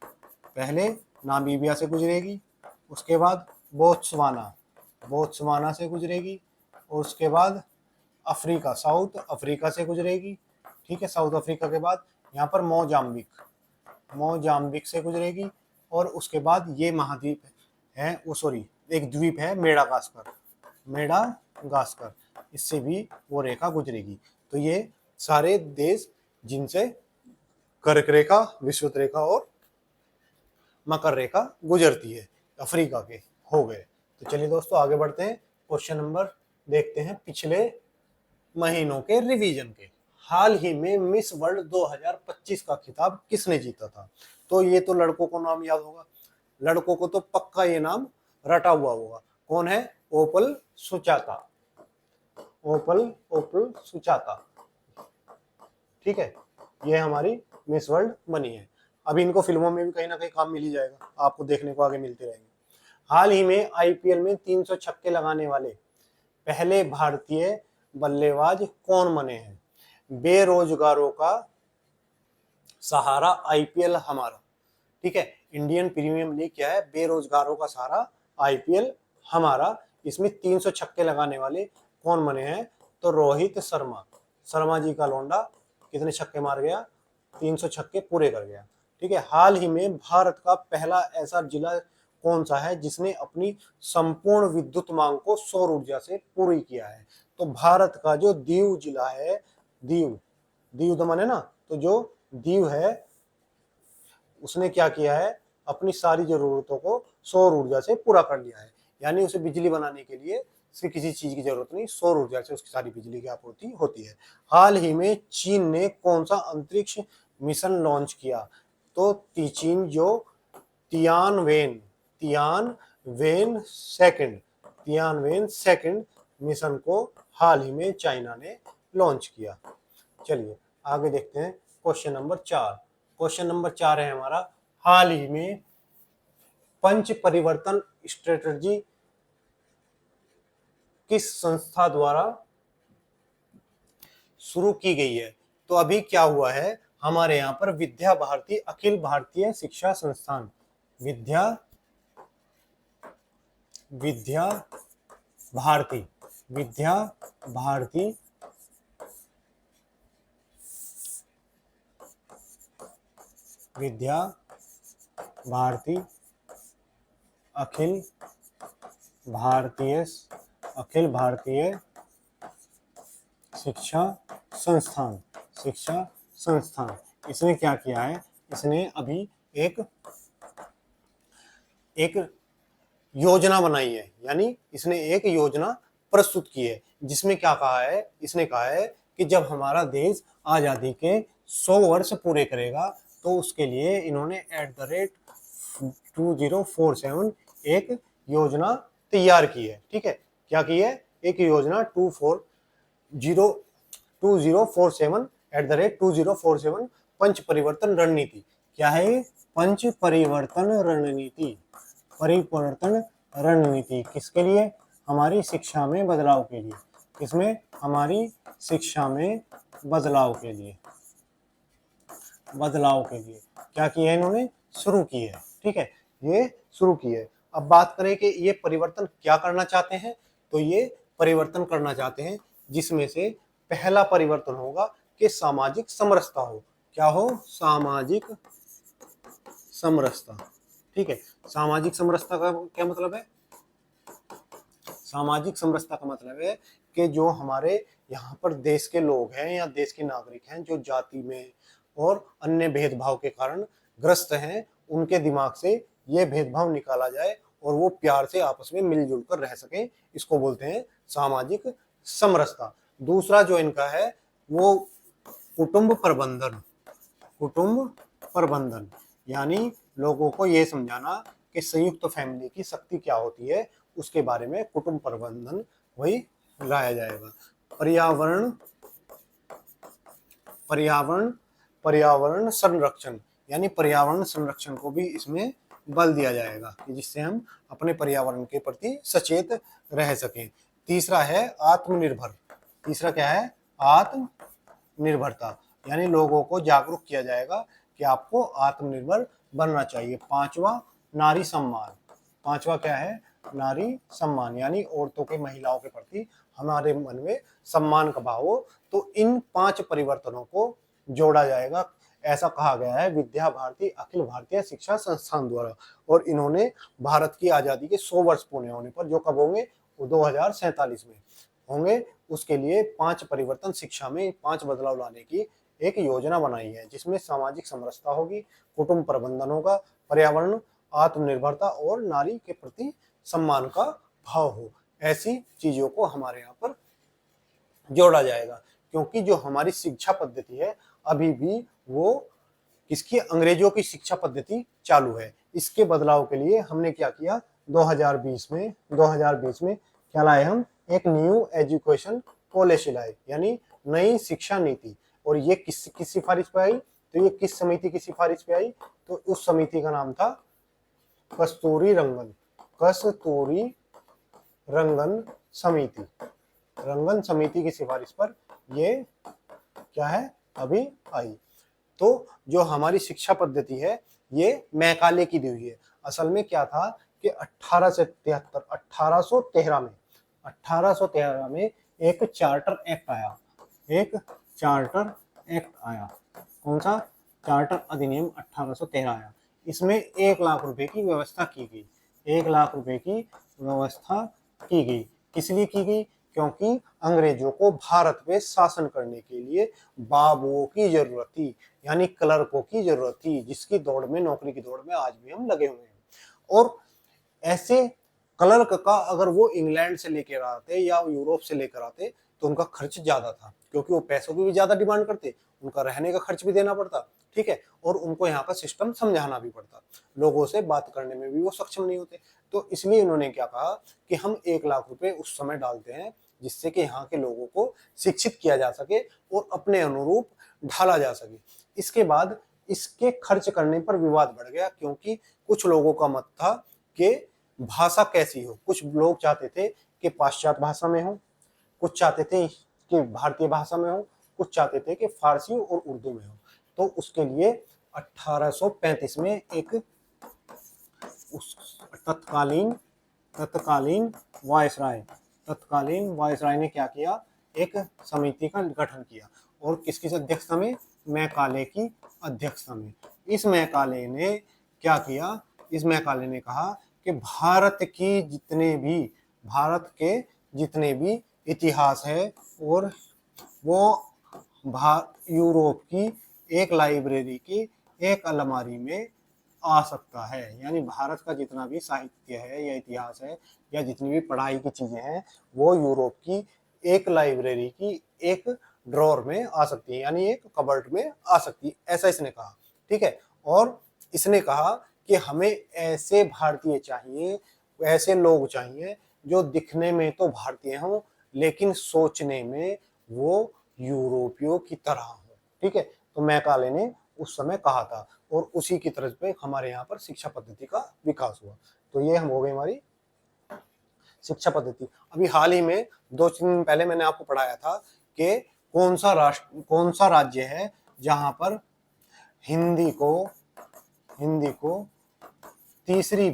पहले नामीबिया से गुजरेगी, उसके बाद बोत्सवाना, बोत्सवाना से गुजरेगी, और उसके बाद अफ्रीका, साउथ अफ्रीका से गुजरेगी। ठीक है, साउथ अफ्रीका के बाद यहाँ पर मोजाम्बिक, मोजाम्बिक से गुजरेगी, और उसके बाद ये महाद्वीप है, वो सॉरी एक द्वीप है मेडागास्कर, मेडागास्कर, इससे भी वो रेखा गुजरेगी। तो ये सारे देश जिनसे कर्क रेखा, विषुवत रेखा और मकर रेखा गुजरती है, अफ्रीका के हो गए। तो चलिए दोस्तों आगे बढ़ते हैं, क्वेश्चन नंबर देखते हैं पिछले महीनों के रिवीजन के। हाल ही में मिस वर्ल्ड 2025 का खिताब किसने जीता था, तो ये तो लड़कों को नाम याद होगा, लड़कों को तो पक्का ये नाम रटा हुआ होगा। कौन है, ओपल सुचाता, ओपल सुचाता। ठीक है, ये हमारी मिस वर्ल्ड बनी है। अभी इनको फिल्मों में भी कहीं ना कहीं काम मिल ही जाएगा, आपको देखने को आगे मिलते रहेंगे। हाल ही में आईपीएल में 300 छक्के लगाने वाले पहले भारतीय बल्लेबाज कौन बने हैं, बेरोजगारों का सहारा आईपीएल हमारा। ठीक है, इंडियन प्रीमियम लीग क्या है, बेरोजगारों का सहारा आईपीएल हमारा। इसमें 300 छक्के लगाने वाले कौन बने हैं, तो रोहित शर्मा, शर्मा जी का लौंडा कितने छक्के मार गया, 300 छक्के पूरे कर गया। ठीक है, हाल ही में भारत का पहला ऐसा जिला कौन सा है जिसने अपनी संपूर्ण विद्युत मांग को सौर ऊर्जा से पूरी किया है, तो भारत का जो दीव जिला है, दीव, दीव दमन है ना, तो जो दीव है उसने क्या किया है, अपनी सारी जरूरतों को सौर ऊर्जा से पूरा कर लिया है। यानी उसे बिजली बनाने के लिए सिर्फ किसी चीज की जरूरत नहीं, सौर ऊर्जा से उसकी सारी बिजली की आपूर्ति होती है। हाल ही में चीन ने कौन सा अंतरिक्ष मिशन लॉन्च किया, तो चीन जो तियानवेन सेकंड मिशन को हाल ही में चाइना ने लॉन्च किया। चलिए आगे देखते हैं क्वेश्चन नंबर 4। क्वेश्चन नंबर 4 है हमारा, हाल ही में पंच परिवर्तन स्ट्रेटजी किस संस्था द्वारा शुरू की गई है, तो अभी क्या हुआ है, हमारे यहाँ पर विद्या भारती अखिल भारतीय शिक्षा संस्थान, विद्या भारती अखिल भारतीय शिक्षा संस्थान, इसने क्या किया है, इसने अभी एक योजना बनाई है, यानी इसने एक योजना प्रस्तुत की है, जिसमें क्या कहा है, इसने कहा है कि जब हमारा देश आजादी के 100 वर्ष पूरे करेगा तो उसके लिए इन्होंने @2047 एक योजना तैयार की है। ठीक है, क्या की है, एक योजना 2047 पंच परिवर्तन रणनीति। क्या है, पंच परिवर्तन रणनीति किसके लिए, हमारी शिक्षा में बदलाव के लिए, किसमें, हमारी शिक्षा में बदलाव के लिए क्या किया है इन्होंने, शुरू की है। ठीक है, ये शुरू की है। अब बात करें कि ये परिवर्तन क्या करना चाहते हैं, तो ये परिवर्तन करना चाहते हैं जिसमें से पहला परिवर्तन होगा कि सामाजिक समरसता हो, क्या हो, सामाजिक समरसता। ठीक है, सामाजिक समरसता का क्या मतलब है? सामाजिक समरसता का मतलब है कि जो हमारे यहाँ पर देश के लोग हैं या देश के नागरिक हैं जो जाति में और अन्य भेदभाव के कारण ग्रस्त हैं, उनके दिमाग से ये भेदभाव निकाला जाए और वो प्यार से आपस में मिलजुल कर रह सकें। इसको बोलते हैं सामाजिक समरसता। दूसरा जो इनका है वो कुटुंब प्रबंधन। कुटुंब प्रबंधन यानी लोगों को ये समझाना कि संयुक्त फैमिली की शक्ति क्या होती है, उसके बारे में कुटुंब प्रबंधन वही लाया जाएगा। पर्यावरण पर्यावरण पर्यावरण संरक्षण यानी पर्यावरण संरक्षण को भी इसमें बल दिया जाएगा कि जिससे हम अपने पर्यावरण के प्रति सचेत रह सकें। तीसरा है आत्मनिर्भर। तीसरा क्या है? आत्मनिर्भरता यानी लोगों को जागरूक किया जाएगा कि आपको आत्मनिर्भर बनना चाहिए। पांचवा नारी सम्मान। पांचवा क्या है? नारी सम्मान यानी औरतों के, महिलाओं के प्रति हमारे मन में सम्मान का भाव हो। तो इन 5 परिवर्तनों को जोड़ा जाएगा, ऐसा कहा गया है विद्या भारती अखिल भारतीय शिक्षा संस्थान द्वारा। और इन्होंने भारत की आजादी के 100 वर्ष पूरे होने पर, जो कब होंगे? वो 2047 में होंगे, उसके लिए 5 परिवर्तन शिक्षा में 5 बदलाव लाने की एक योजना बनाई है, जिसमें सामाजिक समरसता होगी, कुटुंब प्रबंधन होगा, पर्यावरण, आत्मनिर्भरता और नारी के प्रति सम्मान का भाव हो। ऐसी चीजों को हमारे यहाँ पर जोड़ा जाएगा, क्योंकि जो हमारी शिक्षा पद्धति है अभी भी वो किसकी? अंग्रेजों की शिक्षा पद्धति चालू है। इसके बदलाव के लिए हमने क्या किया? 2020 में क्या लाए हम? एक न्यू एजुकेशन पॉलिसी लाए, यानी नई शिक्षा नीति। और ये किस सिफारिश पे आई? तो ये किस समिति की सिफारिश पे आई? तो उस समिति का नाम था कस्तूरी रंगन समिति। रंगन समिति की सिफारिश पर ये क्या है? अभी आई। तो जो हमारी शिक्षा पद्धति है ये मैकाले की दी हुई है। असल में क्या था कि 1813 में एक चार्टर एक्ट आया। एक चार्टर एक्ट आया। कौन सा? चार्टर अधिनियम 1813 आया। इसमें 1 लाख रुपए की व्यवस्था की गई। 1 लाख रुपए की व्यवस्था की गई। किस लिए की गई? क्योंकि अंग्रेजों को भारत पे शासन करने के लिए बाबुओं की जरूरत थी, यानी क्लर्कों की जरूरत थी, जिसकी दौड़ में, नौकरी की दौड़ में आज भी हम लगे हुए हैं। और ऐसे क्लर्क का अगर वो इंग्लैंड से लेकर आते या यूरोप से लेकर आते तो उनका खर्च ज्यादा था, क्योंकि वो पैसों की भी ज्यादा डिमांड करते, उनका रहने का खर्च भी देना पड़ता। ठीक है, और उनको यहाँ का सिस्टम समझाना भी पड़ता, लोगों से बात करने में भी वो सक्षम नहीं होते। तो इसलिए इन्होंने क्या कहा कि हम 1 लाख रुपए उस समय डालते हैं, जिससे कि यहाँ के लोगों को शिक्षित किया जा सके और अपने अनुरूप ढाला जा सके। इसके बाद इसके खर्च करने पर विवाद बढ़ गया, क्योंकि कुछ लोगों का मत था कि भाषा कैसी हो। कुछ लोग चाहते थे कि पाश्चात्य भाषा में हो, कुछ चाहते थे कि भारतीय भाषा में हो, कुछ चाहते थे कि फारसी और उर्दू में हो। तो उसके लिए 1835 में एक तत्कालीन वायसराय ने क्या किया? एक समिति का गठन किया। और किसकी अध्यक्षता में? मैकाले की अध्यक्षता में। इस मैकाले ने क्या किया? इस मैकाले ने कहा कि भारत के जितने भी इतिहास है और वो यूरोप की एक लाइब्रेरी की एक अलमारी में आ सकता है। यानी भारत का जितना भी साहित्य है या इतिहास है या जितनी भी पढ़ाई की चीजें हैं वो यूरोप की एक लाइब्रेरी की एक ड्रॉर में आ सकती है, यानी एक कबर्ड में आ सकती है, ऐसा इसने कहा। ठीक है, और इसने कहा कि हमें ऐसे भारतीय चाहिए, ऐसे लोग चाहिए जो दिखने में तो भारतीय हों लेकिन सोचने में वो यूरोपियों की तरह हो। ठीक है, तो मैकाले ने उस समय कहा था और उसी की तरफ पे हमारे यहाँ पर शिक्षा पद्धति का विकास हुआ। तो ये हम हो गई हमारी शिक्षा पद्धति। अभी हाल ही में 2-3 दिन पहले मैंने आपको पढ़ाया था कि कौन सा राज्य है जहां पर हिंदी को तीसरी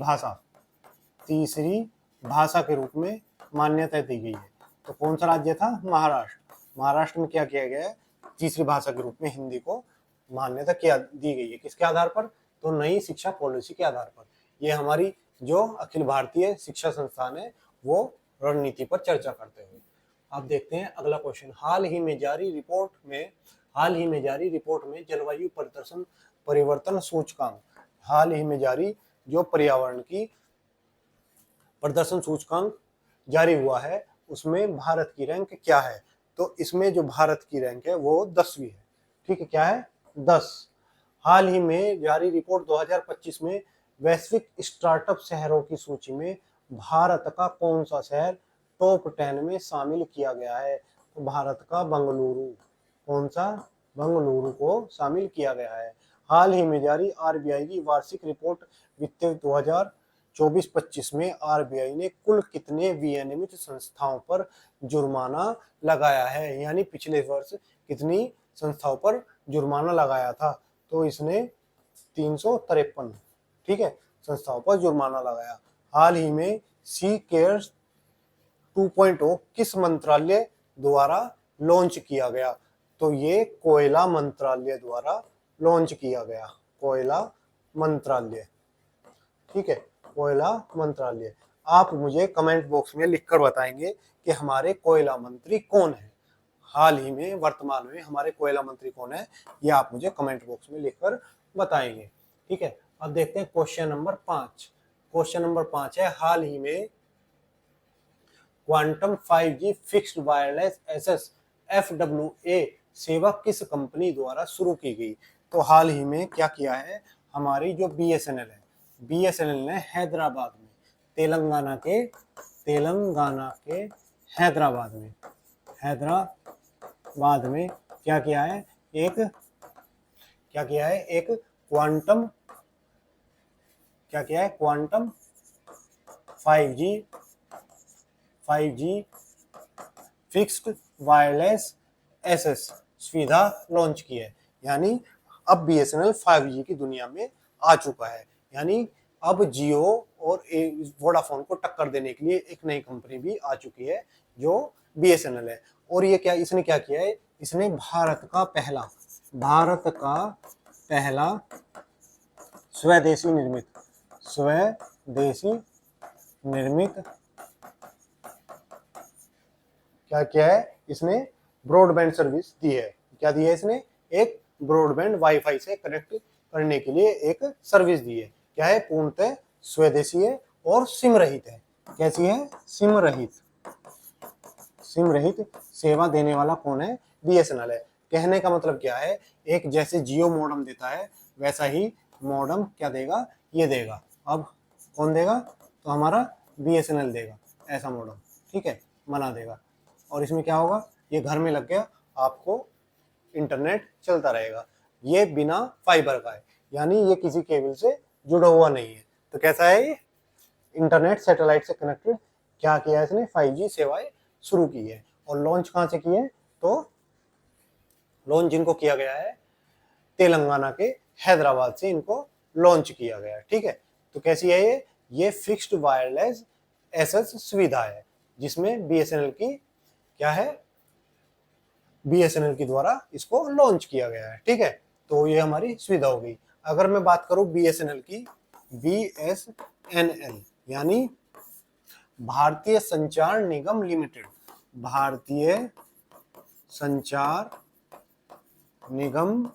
भाषा के रूप में मान्यता दी गई है। तो कौन सा राज्य था? महाराष्ट्र। महाराष्ट्र में क्या किया गया है? तीसरी भाषा के रूप में हिंदी को मान्यता क्या दी गई है, किसके आधार पर, तो नई शिक्षा पॉलिसी के आधार पर। ये हमारी जो अखिल भारतीय शिक्षा संस्थान है वो रणनीति पर चर्चा करते हुए। अब देखते हैं अगला क्वेश्चन। हाल ही में जारी रिपोर्ट में जलवायु परिवर्तन सूचकांक, हाल ही में जारी जो पर्यावरण की प्रदर्शन सूचकांक जारी हुआ है उसमें भारत की रैंक क्या है, तो इसमें जो भारत की रैंक है वो 10वीं है। ठीक है, क्या है, 10। हाल ही में जारी रिपोर्ट 2025 में वैश्विक स्टार्टअप शहरों की सूची में भारत का कौन सा शहर टॉप 10 में शामिल किया गया है, तो भारत का बेंगलुरु, कौन सा, बेंगलुरु को शामिल किया गया है। हाल ही में जारी आरबीआई की वार्षिक रिपोर्ट वित्तीय 2024-25 में आरबीआई ने कुल कितने विनियमित संस्थाओं पर जुर्माना लगाया है, यानी पिछले वर्ष कितनी संस्थाओं पर जुर्माना लगाया था, तो इसने 353, ठीक है, संस्थाओं पर जुर्माना लगाया। हाल ही में सी केयर्स 2.0 किस मंत्रालय द्वारा लॉन्च किया गया, तो ये कोयला मंत्रालय द्वारा लॉन्च किया गया, कोयला मंत्रालय, ठीक है, कोयला मंत्रालय। आप मुझे कमेंट बॉक्स में लिखकर बताएंगे कि हमारे कोयला मंत्री कौन है, हाल ही में वर्तमान में हमारे कोयला मंत्री कौन है, ये आप मुझे कमेंट बॉक्स में लिखकर बताएंगे। ठीक है, अब देखते हैं क्वेश्चन नंबर 5। क्वेश्चन नंबर 5 है, हाल ही में quantum 5G fixed wireless SS FWA सेवा किस कंपनी द्वारा शुरू की गई, तो हाल ही में क्या किया है, हमारी जो BSNL है, BSNL ने हैदराबाद में, तेलंगाना के हैदराबाद में क्या किया है, एक quantum 5G fixed wireless SS सुविधा लॉन्च की है। यानी अब BSNL 5G की दुनिया में आ चुका है, यानी अब जियो और वोडाफोन को टक्कर देने के लिए एक नई कंपनी भी आ चुकी है जो BSNL है। और ये क्या, इसने क्या किया है, इसने भारत का पहला स्वदेशी निर्मित क्या किया है, इसने ब्रॉडबैंड सर्विस दी है। क्या दी है इसने, एक ब्रॉडबैंड वाईफाई से कनेक्ट करने के लिए एक सर्विस दी है। क्या है, पूर्णतः स्वदेशी है और सिम रहित है। कैसी है, सिम रहित सेवा देने वाला कौन है, BSNL है। कहने का मतलब क्या है, एक जैसे जियो मॉडम देता है वैसा ही मॉडम क्या देगा, ये देगा। अब कौन देगा, तो हमारा BSNL देगा ऐसा मॉडम, ठीक है, बना देगा। और इसमें क्या होगा, ये घर में लग गया, आपको इंटरनेट चलता रहेगा। ये बिना फाइबर का है, यानी ये किसी केबल से जुड़ा हुआ नहीं है। तो कैसा है ये, इंटरनेट सैटेलाइट से कनेक्टेड क्या किया है इसने, 5G सेवाएं शुरू की है। और लॉन्च कहाँ से की है, तो लॉन्च जिनको किया गया है तेलंगाना के हैदराबाद से इनको लॉन्च किया गया है। ठीक है, तो कैसी है ये फिक्स्ड वायरलेस एसएस सुविधा है जिसमें BSNL की क्या है, BSNL के द्वारा इसको लॉन्च किया गया है। ठीक है, तो ये हमारी सुविधा हो गई। अगर मैं बात करूं BSNL की, BSNL यानी भारतीय संचार निगम लिमिटेड, भारतीय संचार निगम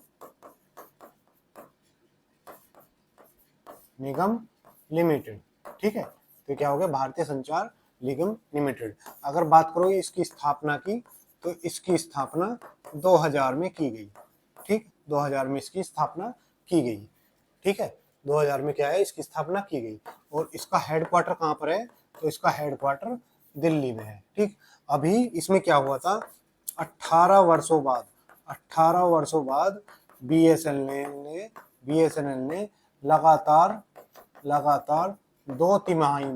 लिमिटेड। ठीक है, तो क्या हो गया, भारतीय संचार निगम लिमिटेड। अगर बात करो इसकी स्थापना की, तो इसकी स्थापना 2000 में की गई। ठीक, 2000 में इसकी स्थापना की गई। ठीक है, 2000 में क्या है, इसकी स्थापना की गई। और इसका हेडक्वार्टर कहाँ पर है, तो इसका हेडक्वार्टर दिल्ली में है। ठीक, अभी इसमें क्या हुआ था, 18 वर्षों बाद BSNL ने लगातार 2 तिमाही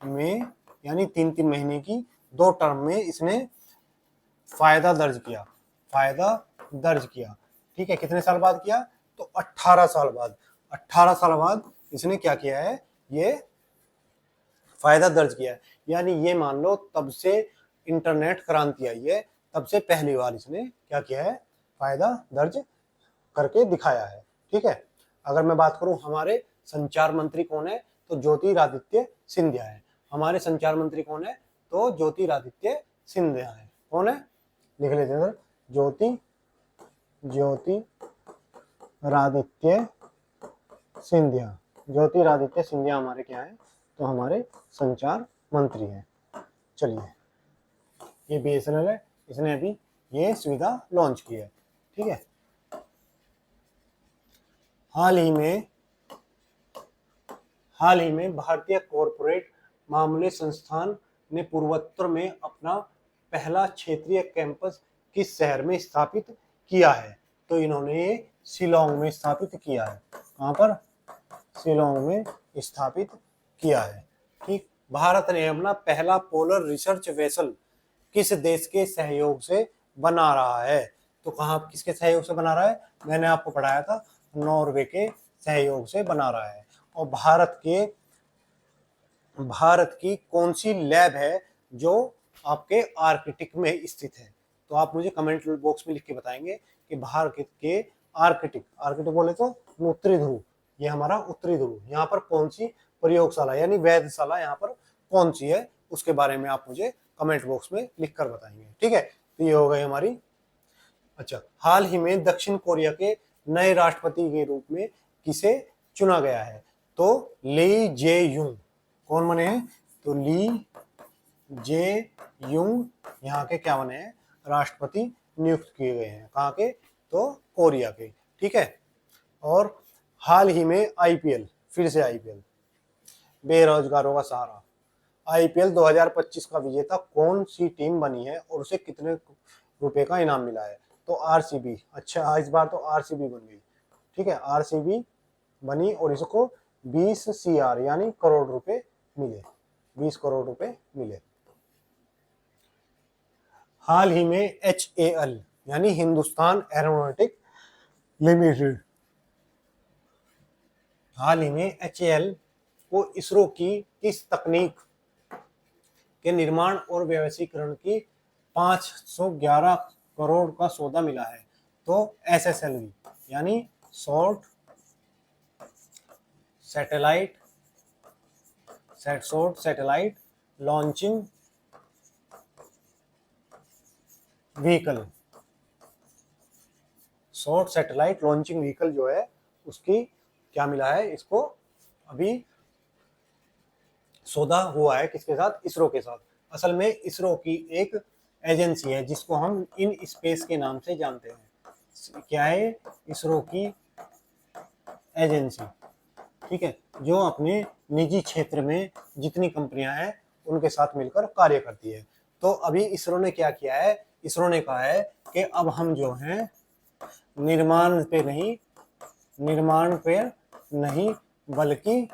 में यानी 3 महीने की 2 टर्म में इसने फायदा दर्ज किया। ठीक है, कितने साल बाद किया, तो 18 साल बाद इसने क्या किया है, ये फायदा दर्ज किया है। यानी ये मान लो तब से इंटरनेट क्रांति आई है, तब से पहली बार इसने क्या किया है, फायदा दर्ज करके दिखाया है। ठीक है, अगर मैं बात करूं हमारे संचार मंत्री कौन है, तो ज्योतिरादित्य सिंधिया है। हमारे संचार मंत्री कौन है, तो ज्योतिरादित्य सिंधिया है। कौन है, लिख लेते हैं सर, ज्योतिरादित्य सिंधिया। ज्योतिरादित्य सिंधिया हमारे क्या है, तो हमारे संचार मंत्री हैं। चलिए, ये बीएसएनएल है, इसने अभी ये सुविधा लॉन्च की है। ठीक है, हाल ही में भारतीय कॉरपोरेट मामले संस्थान ने पूर्वोत्तर में अपना पहला क्षेत्रीय कैंपस किस शहर में स्थापित किया है, तो इन्होंने ये शिलोंग में स्थापित किया है। कहाँ पर, शिलोंग में स्थापित किया है। ठीक, भारत ने अपना पहला पोलर रिसर्च वेसल किस देश के सहयोग से बना रहा है, तो कहाँ किसके सहयोग से बना रहा है, मैंने आपको पढ़ाया था, नॉर्वे के सहयोग से बना रहा है। और भारत की कौन सी लैब है जो आपके आर्कटिक में स्थित है, तो आप मुझे कमेंट बॉक्स में लिख के बताएंगे कि भारत के आर्कटिक बोले तो उत्तरी ध्रुव, ये हमारा उत्तरी ध्रुव, यहाँ पर कौन सी प्रयोगशाला यानी वैधशाला यहाँ पर कौन सी है, उसके बारे में आप मुझे कमेंट बॉक्स में लिख कर बताएंगे। ठीक है, तो ये हो गई हमारी। अच्छा, हाल ही में दक्षिण कोरिया के नए राष्ट्रपति के रूप में किसे चुना गया है, तो ली जे यूंग। कौन बने हैं, तो ली जे यूंग यहाँ के क्या बने हैं, राष्ट्रपति नियुक्त किए गए हैं। कहाँ के, तो कोरिया के। ठीक है, और हाल ही में आईपीएल, फिर से आईपीएल, बेरोजगारों का सहारा, आईपीएल 2025 का विजेता कौन सी टीम बनी है और उसे कितने रुपए का इनाम मिला है, तो आरसीबी। अच्छा, इस बार तो आरसीबी बन गई। ठीक है, आरसीबी बनी और इसको 20 CR यानी करोड़ रुपए मिले, 20 करोड़ रुपए मिले। हाल ही में HAL यानी हिंदुस्तान एरोनॉटिक लिमिटेड, हाल ही में HAL को इसरो की किस तकनीक के निर्माण और व्यवसायीकरण की 511 करोड़ का सौदा मिला है, तो SSLV यानी short satellite launching vehicle, short satellite launching vehicle जो है उसकी क्या मिला है, इसको अभी सौदा हुआ है किसके साथ, इसरो के साथ। असल में इसरो की एक एजेंसी है जिसको हम इन स्पेस के नाम से जानते हैं। क्या है, इसरो की एजेंसी। ठीक है, जो अपने निजी क्षेत्र में जितनी कंपनियां हैं उनके साथ मिलकर कार्य करती है। तो अभी इसरो ने क्या किया है, इसरो ने कहा है कि अब हम जो हैं निर्माण पे नहीं बल्कि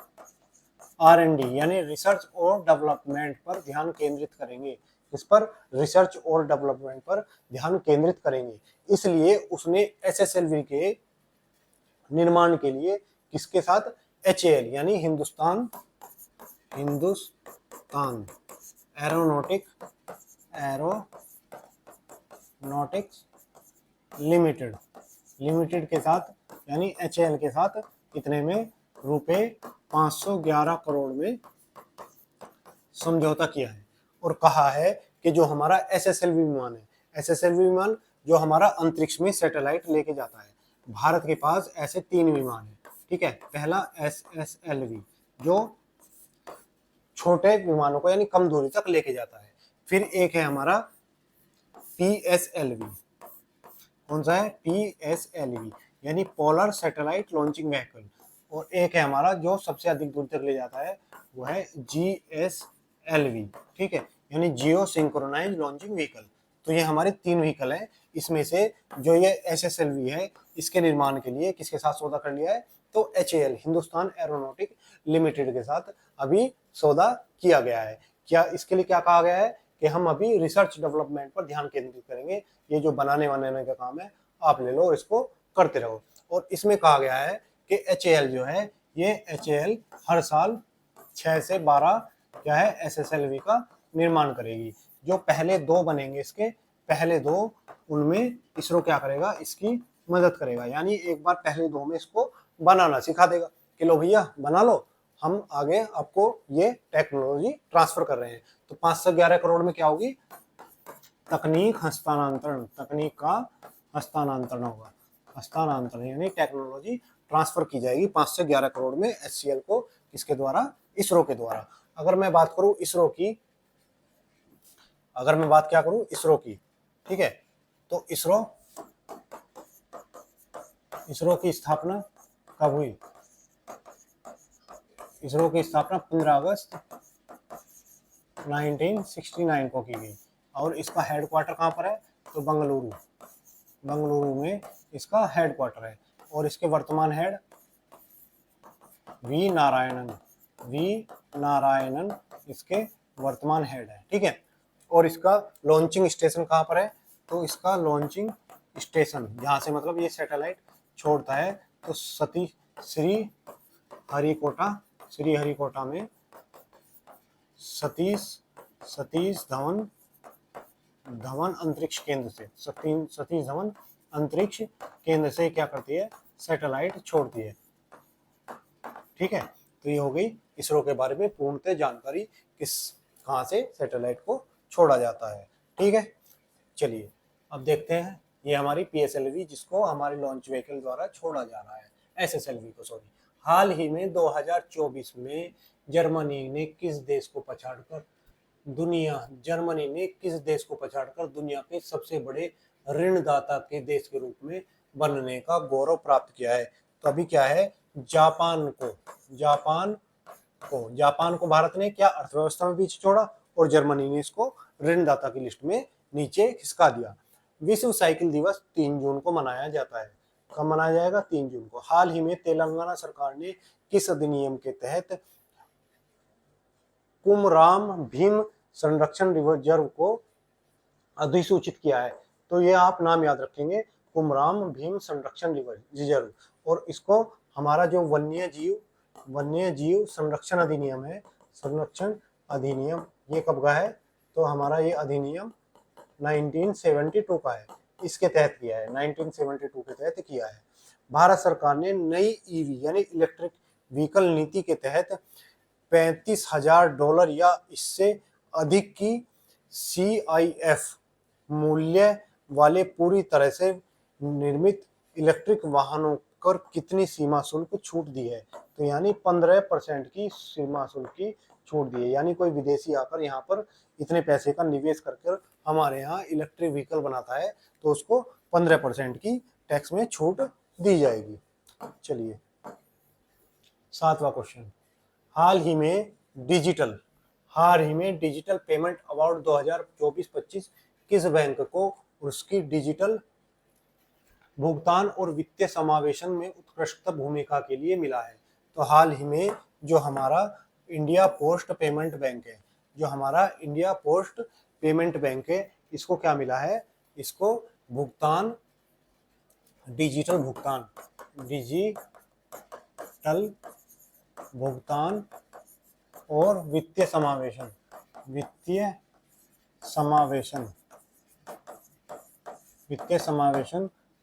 R&D यानी रिसर्च और डेवलपमेंट पर ध्यान केंद्रित करेंगे। इस पर रिसर्च और डेवलपमेंट पर ध्यान केंद्रित करेंगे। इसलिए उसने SSLV के निर्माण के लिए किसके साथ, HAL यानी हिंदुस्तान एरोनॉटिक्स लिमिटेड के साथ यानी HAL के साथ कितने में, रुपए 511 करोड़ में समझौता किया है। और कहा है कि जो हमारा SSLV विमान है, SSLV विमान जो हमारा अंतरिक्ष में सैटेलाइट लेके जाता है, भारत के पास ऐसे 3 विमान है। ठीक है, पहला SSLV जो छोटे विमानों को यानी कम दूरी तक लेके जाता है। फिर एक है हमारा PSLV, कौन सा है, PSLV यानी पोलर सैटेलाइट लॉन्चिंग व्हीकल। और एक है हमारा जो सबसे अधिक दूर तक ले जाता है, वो है GSLV। ठीक है, यानी जियो सिंक्रोनाइज लॉन्चिंग व्हीकल। तो ये हमारे 3 व्हीकल हैं। इसमें से जो ये SSLV है, इसके निर्माण के लिए किसके साथ सौदा कर लिया है, तो HAL हिंदुस्तान एरोनॉटिक लिमिटेड के साथ अभी सौदा किया गया है। क्या इसके लिए क्या कहा गया है कि हम अभी रिसर्च डेवलपमेंट पर ध्यान केंद्रित करेंगे, ये जो बनाने का काम है आप ले लो, इसको करते रहो। और इसमें कहा गया है कि HAL जो है, ये HAL हर साल 6 से 12 क्या है SSLV का निर्माण करेगी। जो पहले 2 बनेंगे इसके, पहले दो उनमें इसरो क्या करेगा, इसकी मदद करेगा। यानी एक बार पहले दो में इसको बनाना सिखा देगा कि लो भैया बना लो, हम आगे आपको ये टेक्नोलॉजी ट्रांसफर कर रहे हैं। तो 5 से 11 करोड़ में क्या होगी, तकनीक हस्तांतरण, तकनीक का हस्तांतरण होगा, हस्तांतरण यानी टेक्नोलॉजी ट्रांसफर की जाएगी 5 से 11 करोड़ में HCL को, किसके द्वारा, इसरो के द्वारा। अगर मैं बात करूं इसरो की, अगर मैं बात क्या करूं इसरो की, ठीक है, तो इसरो की स्थापना कब हुई, इसरो की स्थापना 15 अगस्त 1969 को की गई। और इसका हेडक्वार्टर कहाँ पर है, तो बंगलुरु, बंगलुरु में इसका हेडक्वार्टर है। और इसके वर्तमान head V Narayanan, V Narayanan इसके वर्तमान हेड है, ठीक है। और इसका लॉन्चिंग स्टेशन कहाँ पर है, तो इसका लॉन्चिंग स्टेशन जहाँ से मतलब ये सैटेलाइट छोड़ता है, तो श्री हरिकोटा में सतीश धवन अंतरिक्ष केंद्र से, सतीश धवन अंतरिक्ष केंद्र से क्या करती है, सैटेलाइट छोड़ती है, ठीक है। तो ये हो गई इसरो के बारे में पूर्णतः जानकारी, कहाँ से सैटेलाइट को छोड़ा जाता है, ठीक है। चलिए अब देखते हैं, ये हमारी PSLV जिसको हमारे लॉन्च व्हीकल द्वारा छोड़ा जा रहा है, SSLV को, सॉरी। हाल ही में 2024 में जर्मनी ने किस देश को पछाड़कर दुनिया के सबसे बड़े ऋणदाता के देश के रूप में बनने का गौरव प्राप्त किया है। तो अभी क्या है, जापान को भारत ने क्या अर्थव्यवस्था में पीछे छोड़ा और जर्मनी ने इसको ऋणदाता की लिस्ट में नीचे खिसका दिया। विश्व साइकिल दिवस 3 जून को मनाया जाता है। कब मनाया जाएगा, 3 जून को। हाल ही में तेलंगाना सरकार ने किस अधिनियम के तहत कुमराम भीम संरक्षण रिजर्व को अधिसूचित किया है, तो ये आप नाम याद रखेंगे, कुमराम भीम संरक्षण रिजर्व। और इसको हमारा जो वन्य जीव संरक्षण अधिनियम है, संरक्षण अधिनियम, ये कब का है, तो हमारा ये अधिनियम 1972 का है, इसके तहत किया है, 1972 के तहत किया है। भारत सरकार ने नई EV यानी इलेक्ट्रिक व्हीकल नीति के तहत $35,000 या इससे अधिक की CIF मूल्य वाले पूरी तरह से निर्मित इलेक्ट्रिक वाहनों पर कितनी सीमा शुल्क छूट दी है, तो यानी 15% की सीमा शुल्क की छूट दी है। यानी कोई विदेशी आकर यहाँ पर इतने पैसे का निवेश करके हमारे यहाँ इलेक्ट्रिक व्हीकल बनाता है, तो उसको 15% की टैक्स में छूट दी जाएगी। चलिए 7वां क्वेश्चन, हाल ही में डिजिटल पेमेंट अवार्ड 2024-25 किस बैंक को उसकी डिजिटल भुगतान और वित्तीय समावेशन में उत्कृष्ट भूमिका के लिए मिला है। तो हाल ही में जो हमारा इंडिया पोस्ट पेमेंट बैंक है, इसको क्या मिला है, इसको डिजिटल भुगतान और वित्तीय समावेशन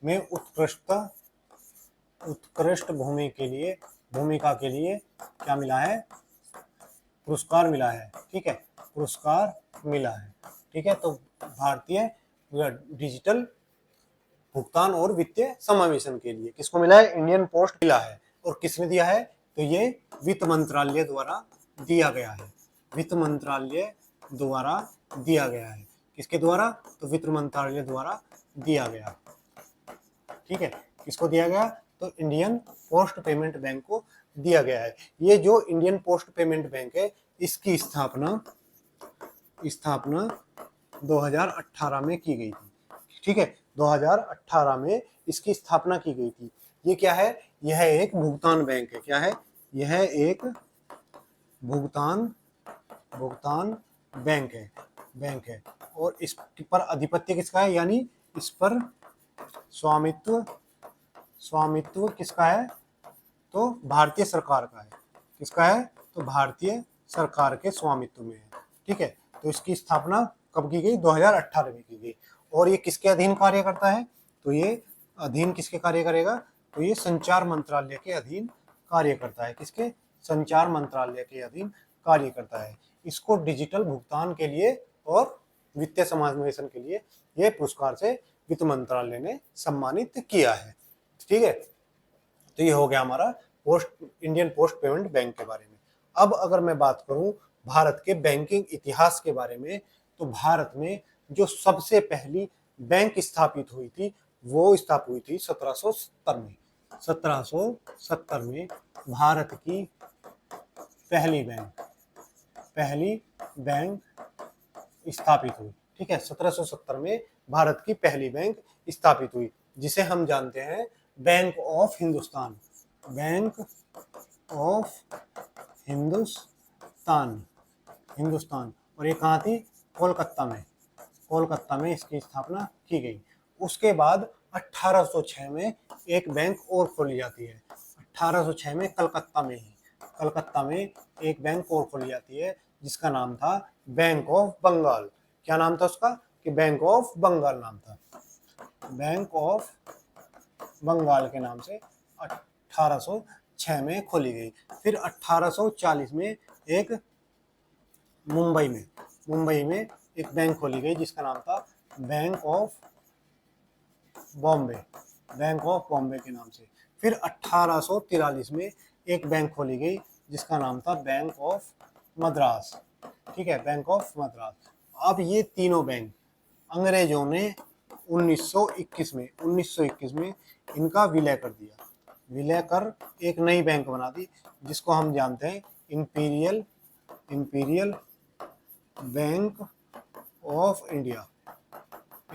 में उत्कृष्ट भूमिका के लिए क्या मिला है, पुरस्कार मिला है, ठीक है, पुरस्कार मिला है, ठीक है। तो भारतीय डिजिटल भुगतान और वित्तीय समावेशन के लिए किसको मिला है, इंडियन पोस्ट मिला है। और किसने दिया है, तो ये वित्त मंत्रालय द्वारा दिया गया है, वित्त मंत्रालय द्वारा दिया गया है। किसके द्वारा, तो वित्त मंत्रालय द्वारा दिया गया, ठीक है। किसको दिया गया, तो इंडियन पोस्ट पेमेंट बैंक को दिया गया है। ये जो इंडियन पोस्ट पेमेंट बैंक है, इसकी स्थापना 2018 में की गई थी, ठीक है, 2018 में इसकी स्थापना की गई थी। ये क्या है, यह एक भुगतान बैंक है। क्या है, यह एक भुगतान बैंक है। और इस पर अधिपत्य किसका है, यानी इस पर स्वामित्व किसका है, तो भारतीय सरकार का है। किसका है, तो भारतीय सरकार के स्वामित्व में है, ठीक है। तो इसकी स्थापना कब की गई, 2018 में की गई। और ये किसके अधीन कार्य करता है? तो ये अधीन किसके कार्य करेगा? तो ये संचार मंत्रालय के अधीन कार्य करता है। किसके? संचार मंत्रालय के अधीन कार्य करता है। इसको डिजिटल भुगतान के लिए और वित्तीय समावेशन के लिए ये पुरस्कार से वित्त मंत्रालय ने सम्मानित किया है। ठीक है, तो ये हो गया हमारा इंडियन पोस्ट पेमेंट बैंक के बारे में। अब अगर मैं बात करूं भारत के बैंकिंग इतिहास के बारे में, तो भारत में जो सबसे पहली बैंक स्थापित हुई थी वो स्थापित हुई थी 1770 में। 1770 में भारत की पहली बैंक स्थापित हुई। ठीक है, 1770 में भारत की पहली बैंक स्थापित हुई, जिसे हम जानते हैं bank of Hindustan. Bank of Hindustan. और ये कहाँ थी? कोलकाता में इसकी स्थापना की गई। उसके बाद 1806 में एक बैंक और खोली जाती है। 1806 में कलकत्ता में एक बैंक और खोली जाती है, जिसका नाम था बैंक ऑफ बंगाल। क्या नाम था उसका? कि बैंक ऑफ बंगाल नाम था। बैंक ऑफ बंगाल के नाम से 1806 में खोली गई। फिर 1840 में एक मुंबई में एक बैंक खोली गई, जिसका नाम था बैंक ऑफ बॉम्बे के नाम से। फिर 1843 में एक बैंक खोली गई, जिसका नाम था बैंक ऑफ मद्रास। ठीक है, बैंक ऑफ मद्रास। अब ये तीनों बैंक अंग्रेजों ने 1921 में इनका विलय कर दिया। विलय कर एक नई बैंक बना दी, जिसको हम जानते हैं imperial bank of India.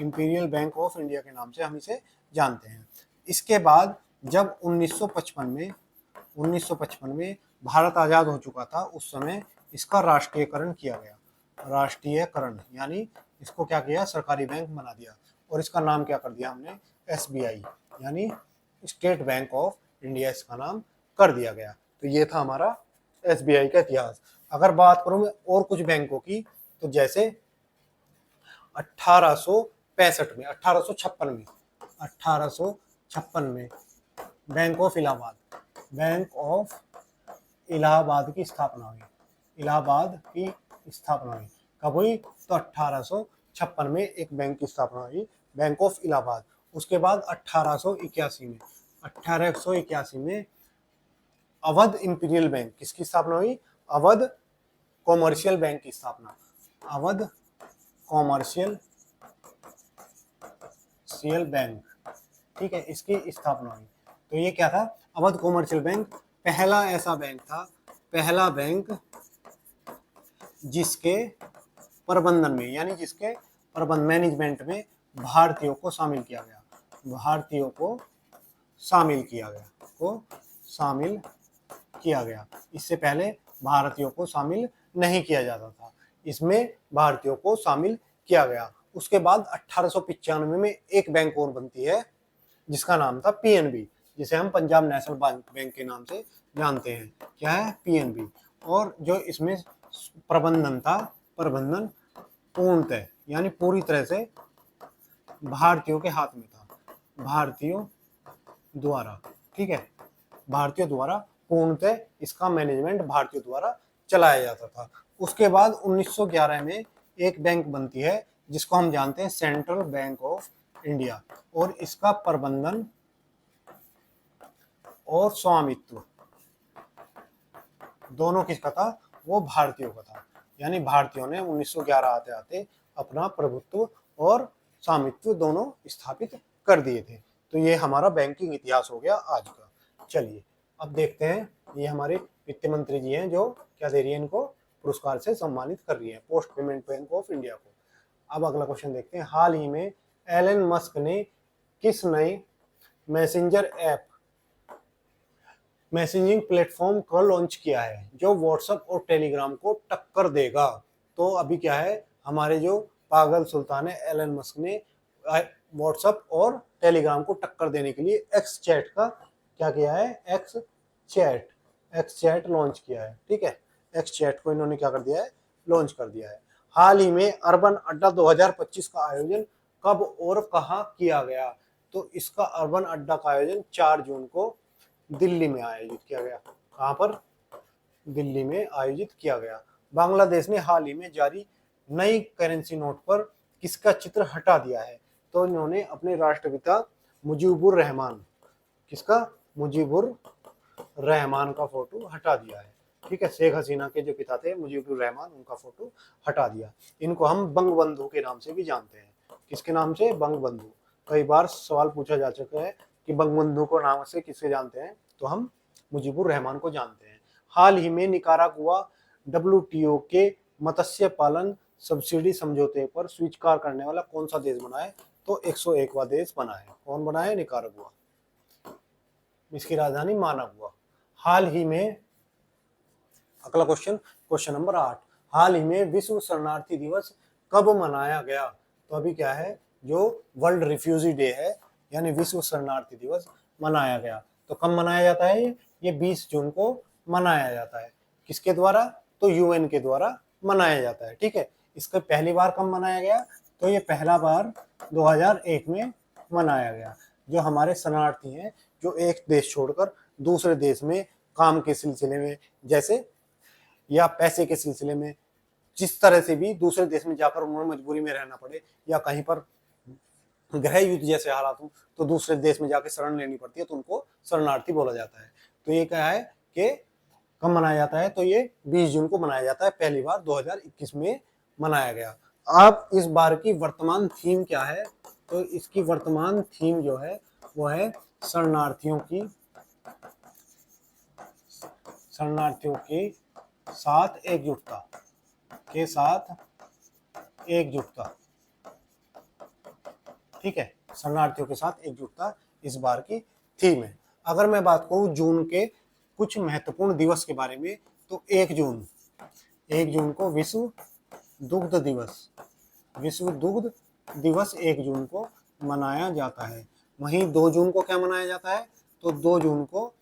Imperial bank of India के नाम से हम इसे जानते हैं। इसके बाद जब 1955 में भारत आज़ाद हो चुका था, उस समय इसका राष्ट्रीयकरण किया गया। राष्ट्रीयकरण यानी इसको क्या किया? सरकारी बैंक बना दिया। और इसका नाम क्या कर दिया हमने? SBI यानी स्टेट बैंक ऑफ इंडिया इसका नाम कर दिया गया। तो ये था हमारा SBI का इतिहास। अगर बात करूं मैं और कुछ बैंकों की, तो जैसे 1856 में बैंक ऑफ इलाहाबाद की स्थापना हुई। कब हुई? तो 1856 में एक बैंक की स्थापना हुई, बैंक ऑफ इलाहाबाद। उसके बाद 1881 में अवध इंपीरियल बैंक किसकी स्थापना हुई? अवध कॉमर्शियल बैंक की स्थापना। अवध कॉमर्शियल बैंक, ठीक है, इसकी स्थापना हुई। तो ये क्या था? अवध कॉमर्शियल बैंक पहला ऐसा बैंक था, पहला बैंक जिसके प्रबंधन में यानी जिसके प्रबंध मैनेजमेंट में भारतीयों को शामिल किया गया। इससे पहले भारतीयों को शामिल नहीं किया जाता था, इसमें भारतीयों को शामिल किया गया। उसके बाद 1895 में एक बैंक और बनती है, जिसका नाम था PNB, जिसे हम पंजाब नेशनल बैंक के नाम से जानते हैं। क्या है? PNB। और जो इसमें प्रबंधन पूर्णतः यानी पूरी तरह से भारतीयों के हाथ में था, भारतीयों द्वारा। ठीक है, भारतीयों द्वारा पूर्णतः इसका मैनेजमेंट भारतीयों द्वारा चलाया जाता था। उसके बाद 1911 में एक बैंक बनती है, जिसको हम जानते हैं सेंट्रल बैंक ऑफ इंडिया, और इसका प्रबंधन और स्वामित्व दोनों किसका था? वो भारतीयों का था। यानी भारतीयों ने 1911 आते आते अपना प्रभुत्व और स्वामित्व दोनों स्थापित कर दिए थे। तो ये हमारा बैंकिंग इतिहास हो गया आज का। चलिए अब देखते हैं, ये हमारे वित्त मंत्री जी हैं जो क्या दे रही है, इनको पुरस्कार से सम्मानित कर रही है, post payment bank of India को। अब अगला क्वेश्चन देखते हैं। हाल ही में एलन मस्क ने किस नए मैसेजिंग प्लेटफॉर्म को लॉन्च किया है जो व्हाट्सएप और टेलीग्राम को टक्कर देगा? तो अभी क्या है, हमारे जो पागल सुल्तान है एलन मस्क ने व्हाट्सएप और टेलीग्राम को टक्कर देने के लिए एक्स चैट का क्या किया है? एक्स चैट लॉन्च किया है। ठीक है, एक्स चैट को इन्होंने क्या कर दिया है? लॉन्च कर दिया है। हाल ही में अर्बन अड्डा 2025 का आयोजन कब और कहाँ किया गया? तो इसका अर्बन अड्डा का आयोजन 4 जून को दिल्ली में आयोजित किया गया। कहाँ पर? दिल्ली में आयोजित किया गया। बांग्लादेश ने हाल ही में जारी नई करेंसी नोट पर किसका चित्र हटा दिया है? तो इन्होंने अपने राष्ट्रपिता मुजीबुर रहमान, किसका? मुजीबुर रहमान का फोटो हटा दिया है। ठीक है, शेख हसीना के जो पिता थे मुजीबुर रहमान, उनका फोटो हटा दिया। इनको हम बंगबंधु के नाम से भी जानते हैं। किसके नाम से? बंगबंधु। कई बार सवाल पूछा जा चुका है कि बंगबंधु को नाम से किससे जानते हैं, तो हम मुजीबुर रहमान को जानते हैं। हाल ही में निकारागुआ WTO के मत्स्य पालन सब्सिडी समझौते पर स्वीकार करने वाला कौन सा देश बना है? तो 101वां देश बना है। कौन बना है? निकारागुआ। इसकी राजधानी मानागुआ। हाल ही में, अगला क्वेश्चन, क्वेश्चन नंबर 8, हाल ही में विश्व शरणार्थी दिवस कब मनाया गया? तो अभी क्या है, जो वर्ल्ड रिफ्यूजी डे है यानी विश्व शरणार्थी दिवस मनाया गया। तो कब मनाया जाता है? ये 20 जून को मनाया जाता है। किसके द्वारा? तो UN के द्वारा मनाया जाता है। ठीक है, इसका पहली बार कब मनाया गया? तो ये पहला बार 2001 में मनाया गया। जो हमारे शरणार्थी हैं, जो एक देश छोड़कर दूसरे देश में काम के सिलसिले में, जैसे या पैसे के सिलसिले में, जिस तरह से भी दूसरे देश में जाकर उन्हें मजबूरी में रहना पड़े या कहीं पर गृह युद्ध जैसे हालात हो तो दूसरे देश में जाकर शरण लेनी पड़ती है, तो उनको शरणार्थी बोला जाता है। तो ये क्या है कि कब मनाया जाता है? तो ये 20 जून को मनाया जाता है। पहली बार 2021 में मनाया गया। अब इस बार की वर्तमान थीम क्या है? तो इसकी वर्तमान थीम जो है वो है शरणार्थियों की साथ एकजुटता, के साथ एकजुटता। ठीक है, शरणार्थियों के साथ एकजुटता इस बार की थीम है। अगर मैं बात करूं जून के कुछ महत्वपूर्ण दिवस के बारे में, तो 1 जून को विश्व दुग्ध दिवस, विश्व दुग्ध दिवस 1 जून को मनाया जाता है। वहीं 2 जून को क्या मनाया जाता है? तो 2 जून को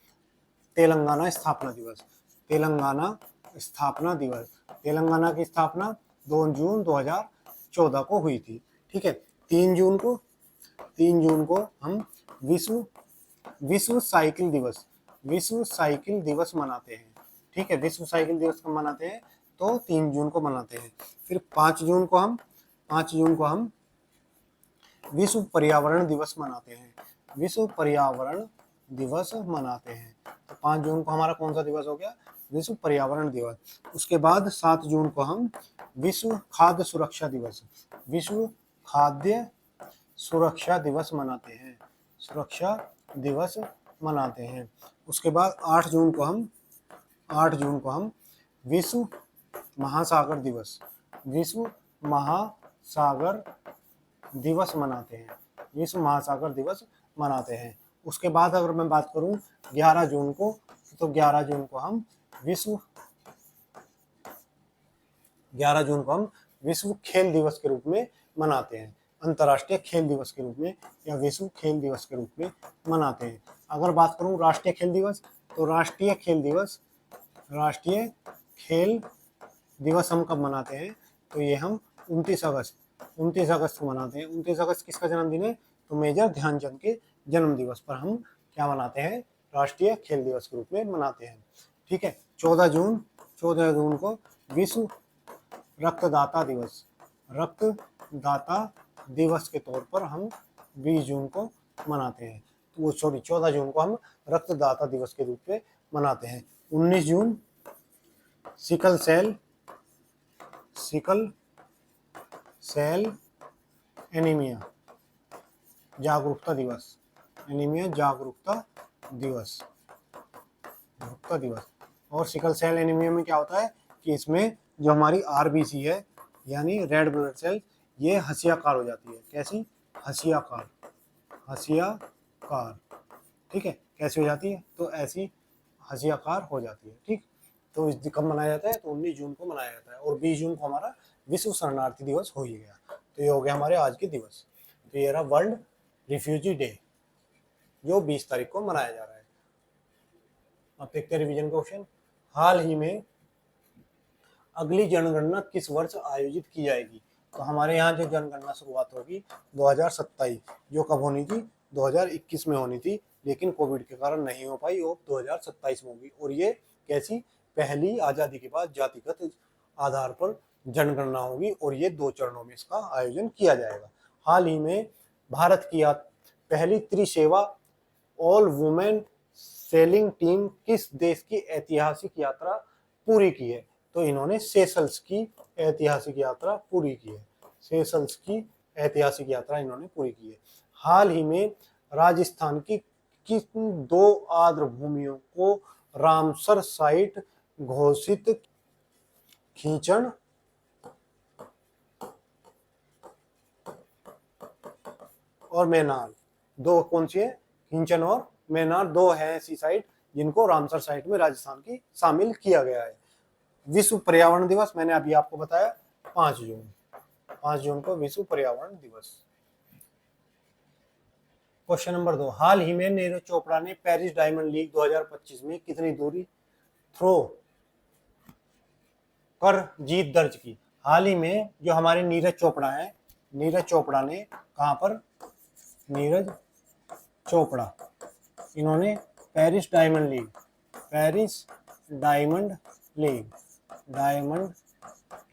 तेलंगाना स्थापना दिवस, तेलंगाना स्थापना दिवस। तेलंगाना की स्थापना 2 जून 2014 को हुई थी। ठीक है, 3 जून को हम विश्व साइकिल दिवस मनाते हैं। ठीक है, विश्व साइकिल दिवस कब मनाते हैं? तो 3 जून को मनाते हैं। फिर 5 जून को हम विश्व पर्यावरण दिवस मनाते हैं। विश्व पर्यावरण दिवस मनाते हैं। तो 5 जून को हमारा कौन सा दिवस हो गया? विश्व पर्यावरण दिवस। उसके बाद 7 जून को हम विश्व खाद्य सुरक्षा दिवस, विश्व खाद्य सुरक्षा दिवस मनाते हैं, सुरक्षा दिवस मनाते हैं। उसके बाद 8 जून को हम विश्व महासागर दिवस, विश्व महासागर दिवस मनाते हैं, विश्व महासागर दिवस मनाते हैं। उसके बाद अगर मैं बात करूं 11 जून को, तो 11 जून को हम विश्व खेल दिवस के रूप में मनाते हैं, अंतर्राष्ट्रीय खेल दिवस के रूप में या विश्व खेल दिवस के रूप में मनाते हैं। अगर बात करूं राष्ट्रीय खेल दिवस, तो राष्ट्रीय खेल दिवस हम कब मनाते हैं? तो ये हम 29 अगस्त को मनाते हैं। 29 अगस्त किसका जन्मदिन है? तो मेजर ध्यानचंद के जन्म दिवस पर हम क्या मनाते हैं? राष्ट्रीय खेल दिवस के रूप में मनाते हैं। ठीक है, 14 जून को विश्व रक्तदाता दिवस के तौर पर हम 20 जून को मनाते हैं। तो 14 जून को हम रक्तदाता दिवस के रूप में मनाते हैं। 19 जून सिकल सेल एनीमिया जागरूकता दिवस, और सिकल सेल एनीमिया में क्या होता है कि इसमें जो हमारी RBC है यानी रेड ब्लड सेल, ये हसियाकार हो जाती है। कैसी? हसियाकार। ठीक है, कैसी हो जाती है? तो ऐसी हसियाकार हो जाती है। ठीक, तो इस कब मनाया जाता है? तो 19 जून को मनाया जाता है। और 20 जून को हमारा विश्व शरणार्थी दिवस हो ही गया। तो ये हो गया हमारे आज के दिवस। तो ये रहा वर्ल्ड रिफ्यूजी डे जो 20 तारीख को मनाया जा रहा है। अब देखते हैं रिवीजन क्वेश्चन। हाल ही में अगली जनगणना किस वर्ष आयोजित की जाएगी? तो हमारे यहाँ जो जनगणना शुरुआत होगी 2027, जो कब होनी थी 2021 में होनी थी, लेकिन कोविड के कारण नहीं हो पाई, वो 2027 में होगी। और ये कैसी, पहली आज़ादी के बाद जातिगत आधार पर जनगणना होगी, और ये 2 चरणों में इसका आयोजन किया जाएगा। हाल ही में भारत की पहली त्रिसेवा ऑल वुमेन सेलिंग टीम किस देश की ऐतिहासिक यात्रा पूरी की है? तो इन्होंने सेशल्स की ऐतिहासिक यात्रा पूरी की है। सेशल्स की ऐतिहासिक यात्रा इन्होंने पूरी की है। हाल ही में राजस्थान की किन 2 आर्द्र भूमियों को रामसर साइट घोषित खींचन और मैनार, 2 कौन सी है? खींचन और मैनार 2 है ऐसी साइट जिनको रामसर साइट में राजस्थान की शामिल किया गया है। विश्व पर्यावरण दिवस मैंने अभी आपको बताया 5 जून, 5 जून को विश्व पर्यावरण दिवस। क्वेश्चन नंबर 2, हाल ही में नीरज चोपड़ा ने पेरिस डायमंड लीग 2025 में कितनी दूरी थ्रो कर जीत दर्ज की? हाल ही में जो हमारे नीरज चोपड़ा है, नीरज चोपड़ा ने कहां पर, नीरज चोपड़ा इन्होंने Paris diamond league, Paris diamond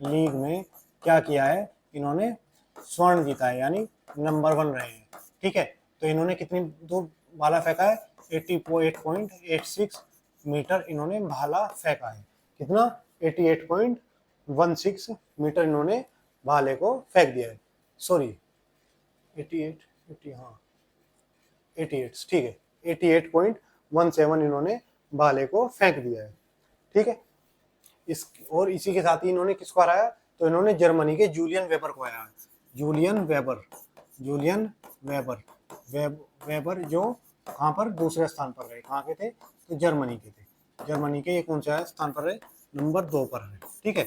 league में क्या किया है? इन्होंने स्वर्ण जीता है, यानी नंबर 1 रहे हैं। ठीक है, तो इन्होंने कितनी दूर भाला फेंका है? 88.86 मीटर इन्होंने भाला फेंका है। कितना? 88.16 मीटर इन्होंने भाले को फेंक दिया है। सॉरी 88, हाँ 88, ठीक है, 88.17 इन्होंने भाले को फेंक दिया है। ठीक है, और इसी के साथ ही इन्होंने किसको हराया? तो इन्होंने जर्मनी के जूलियन वेबर को हराया। जूलियन वेबर जो कहाँ पर दूसरे स्थान पर रहे, कहाँ के थे? तो जर्मनी के थे। जर्मनी के ये कौन सा स्थान पर रहे? नंबर 2 पर रहे। ठीक है,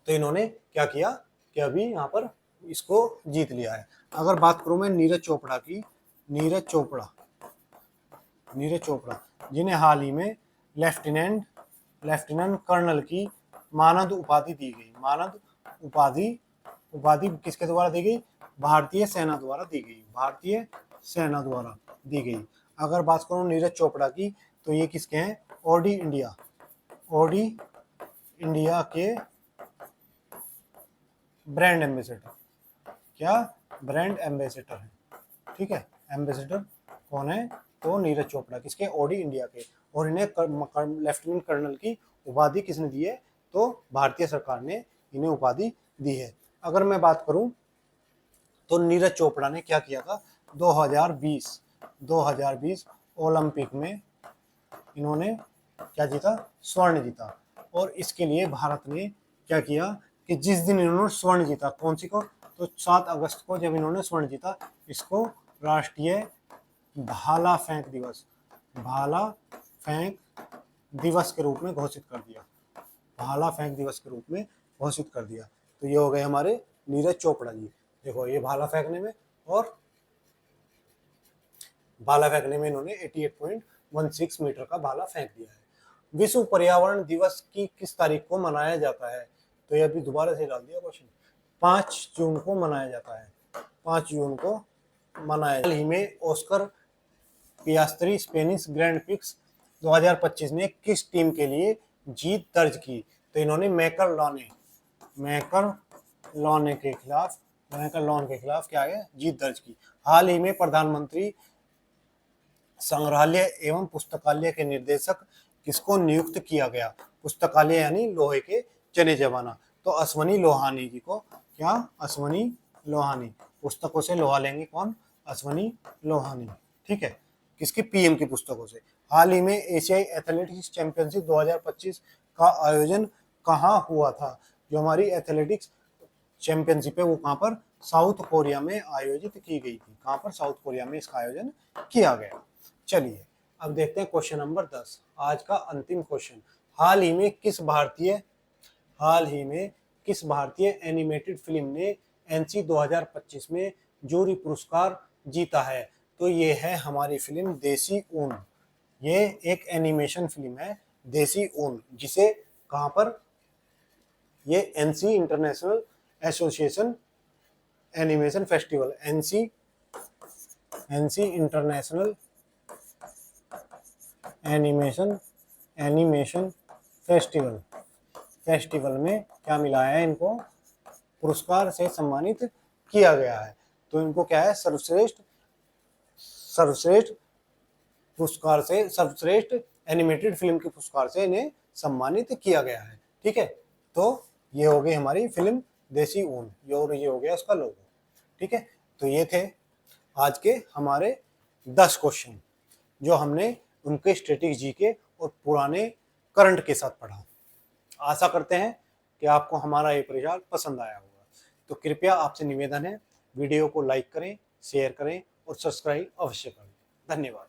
तो इन्होंने क्या किया कि अभी यहाँ पर इसको जीत लिया है। अगर बात करूं मैं नीरज चोपड़ा की, नीरज चोपड़ा जिन्हें हाल ही में लेफ्टिनेंट कर्नल की मानद उपाधि दी गई। मानद उपाधि किसके द्वारा दी गई? भारतीय सेना द्वारा दी गई। भारतीय सेना द्वारा दी गई। अगर बात करूं नीरज चोपड़ा की, तो ये किसके हैं? ओडी इंडिया के ब्रांड एम्बेसडर। क्या? ब्रांड एम्बेसडर है। ठीक है, एम्बेसडर कौन है? तो नीरज चोपड़ा, किसके? ओडी इंडिया के। और इन्हें लेफ्टिनेंट कर्नल की उपाधि किसने दी है? तो भारतीय सरकार ने इन्हें उपाधि दी है। अगर मैं बात करूं तो नीरज चोपड़ा ने क्या किया था? 2020 ओलंपिक में इन्होंने क्या जीता? स्वर्ण जीता। और इसके लिए भारत ने क्या किया कि जिस दिन इन्होंने स्वर्ण जीता, कौन सी को? तो 7 अगस्त को जब इन्होंने स्वर्ण जीता, इसको राष्ट्रीय भाला फेंक दिवस के रूप में घोषित कर दिया। भाला फेंक दिवस के रूप में घोषित कर दिया। तो ये हो गए हमारे नीरज चोपड़ा जी। देखो, ये भाला फेंकने में इन्होंने 88.16 मीटर का भाला फेंक दिया है। विश्व पर्यावरण दिवस की किस तारीख को मनाया जाता है? तो ये अभी दोबारा से डाल दिया क्वेश्चन। 5 जून को मनाया जाता है। 5 जून को मनाया। हाल ही में Oscar Piastri Spanish grand prix 2025 में किस टीम के लिए जीत दर्ज की? तो इन्होंने मैकर लॉन के खिलाफ क्या है? जीत दर्ज की। हाल ही में प्रधानमंत्री संग्रहालय एवं पुस्तकालय के निर्देशक किसको नियुक्त किया गया? पुस्तकालय यानी लोहे के चने जमाना। तो अश्वनी लोहानी जी को। क्या? अश्वनी लोहानी। पुस्तकों से लोहा लेंगे कौन? अश्वनी लोहानी। ठीक है, किसकी? पीएम की पुस्तकों से। हाल ही में एशियाई एथलेटिक्स चैंपियनशिप 2025 का आयोजन कहाँ हुआ था? जो हमारी एथलेटिक्स चैंपियनशिप है वो कहाँ पर? साउथ कोरिया में आयोजित की गई थी। कहाँ पर? साउथ कोरिया में इसका आयोजन किया गया। चलिए अब देखते हैं क्वेश्चन नंबर 10, आज का अंतिम क्वेश्चन। हाल ही में किस भारतीय एनिमेटेड फिल्म ने एनसी 2025 में जूरी पुरस्कार जीता है? तो ये है हमारी फिल्म देसी ऊन। ये एक एनिमेशन फिल्म है देसी ऊन, जिसे कहां पर? ये NC international association animation festival, NC international animation festival में क्या मिला है, इनको पुरस्कार से सम्मानित किया गया है। तो इनको क्या है, सर्वश्रेष्ठ पुरस्कार से, सर्वश्रेष्ठ एनिमेटेड फिल्म के पुरस्कार से इन्हें सम्मानित किया गया है। ठीक है, तो ये हो गई हमारी फिल्म देसी ऊन, और ये हो गया उसका लोगो। ठीक है, तो ये थे आज के हमारे 10 क्वेश्चन जो हमने उनके स्टैटिक जीके और पुराने करंट के साथ पढ़ा। आशा करते हैं कि आपको हमारा ये प्रयास पसंद आया होगा। तो कृपया आपसे निवेदन है, वीडियो को लाइक करें, शेयर करें और सब्सक्राइब अवश्य करें। धन्यवाद।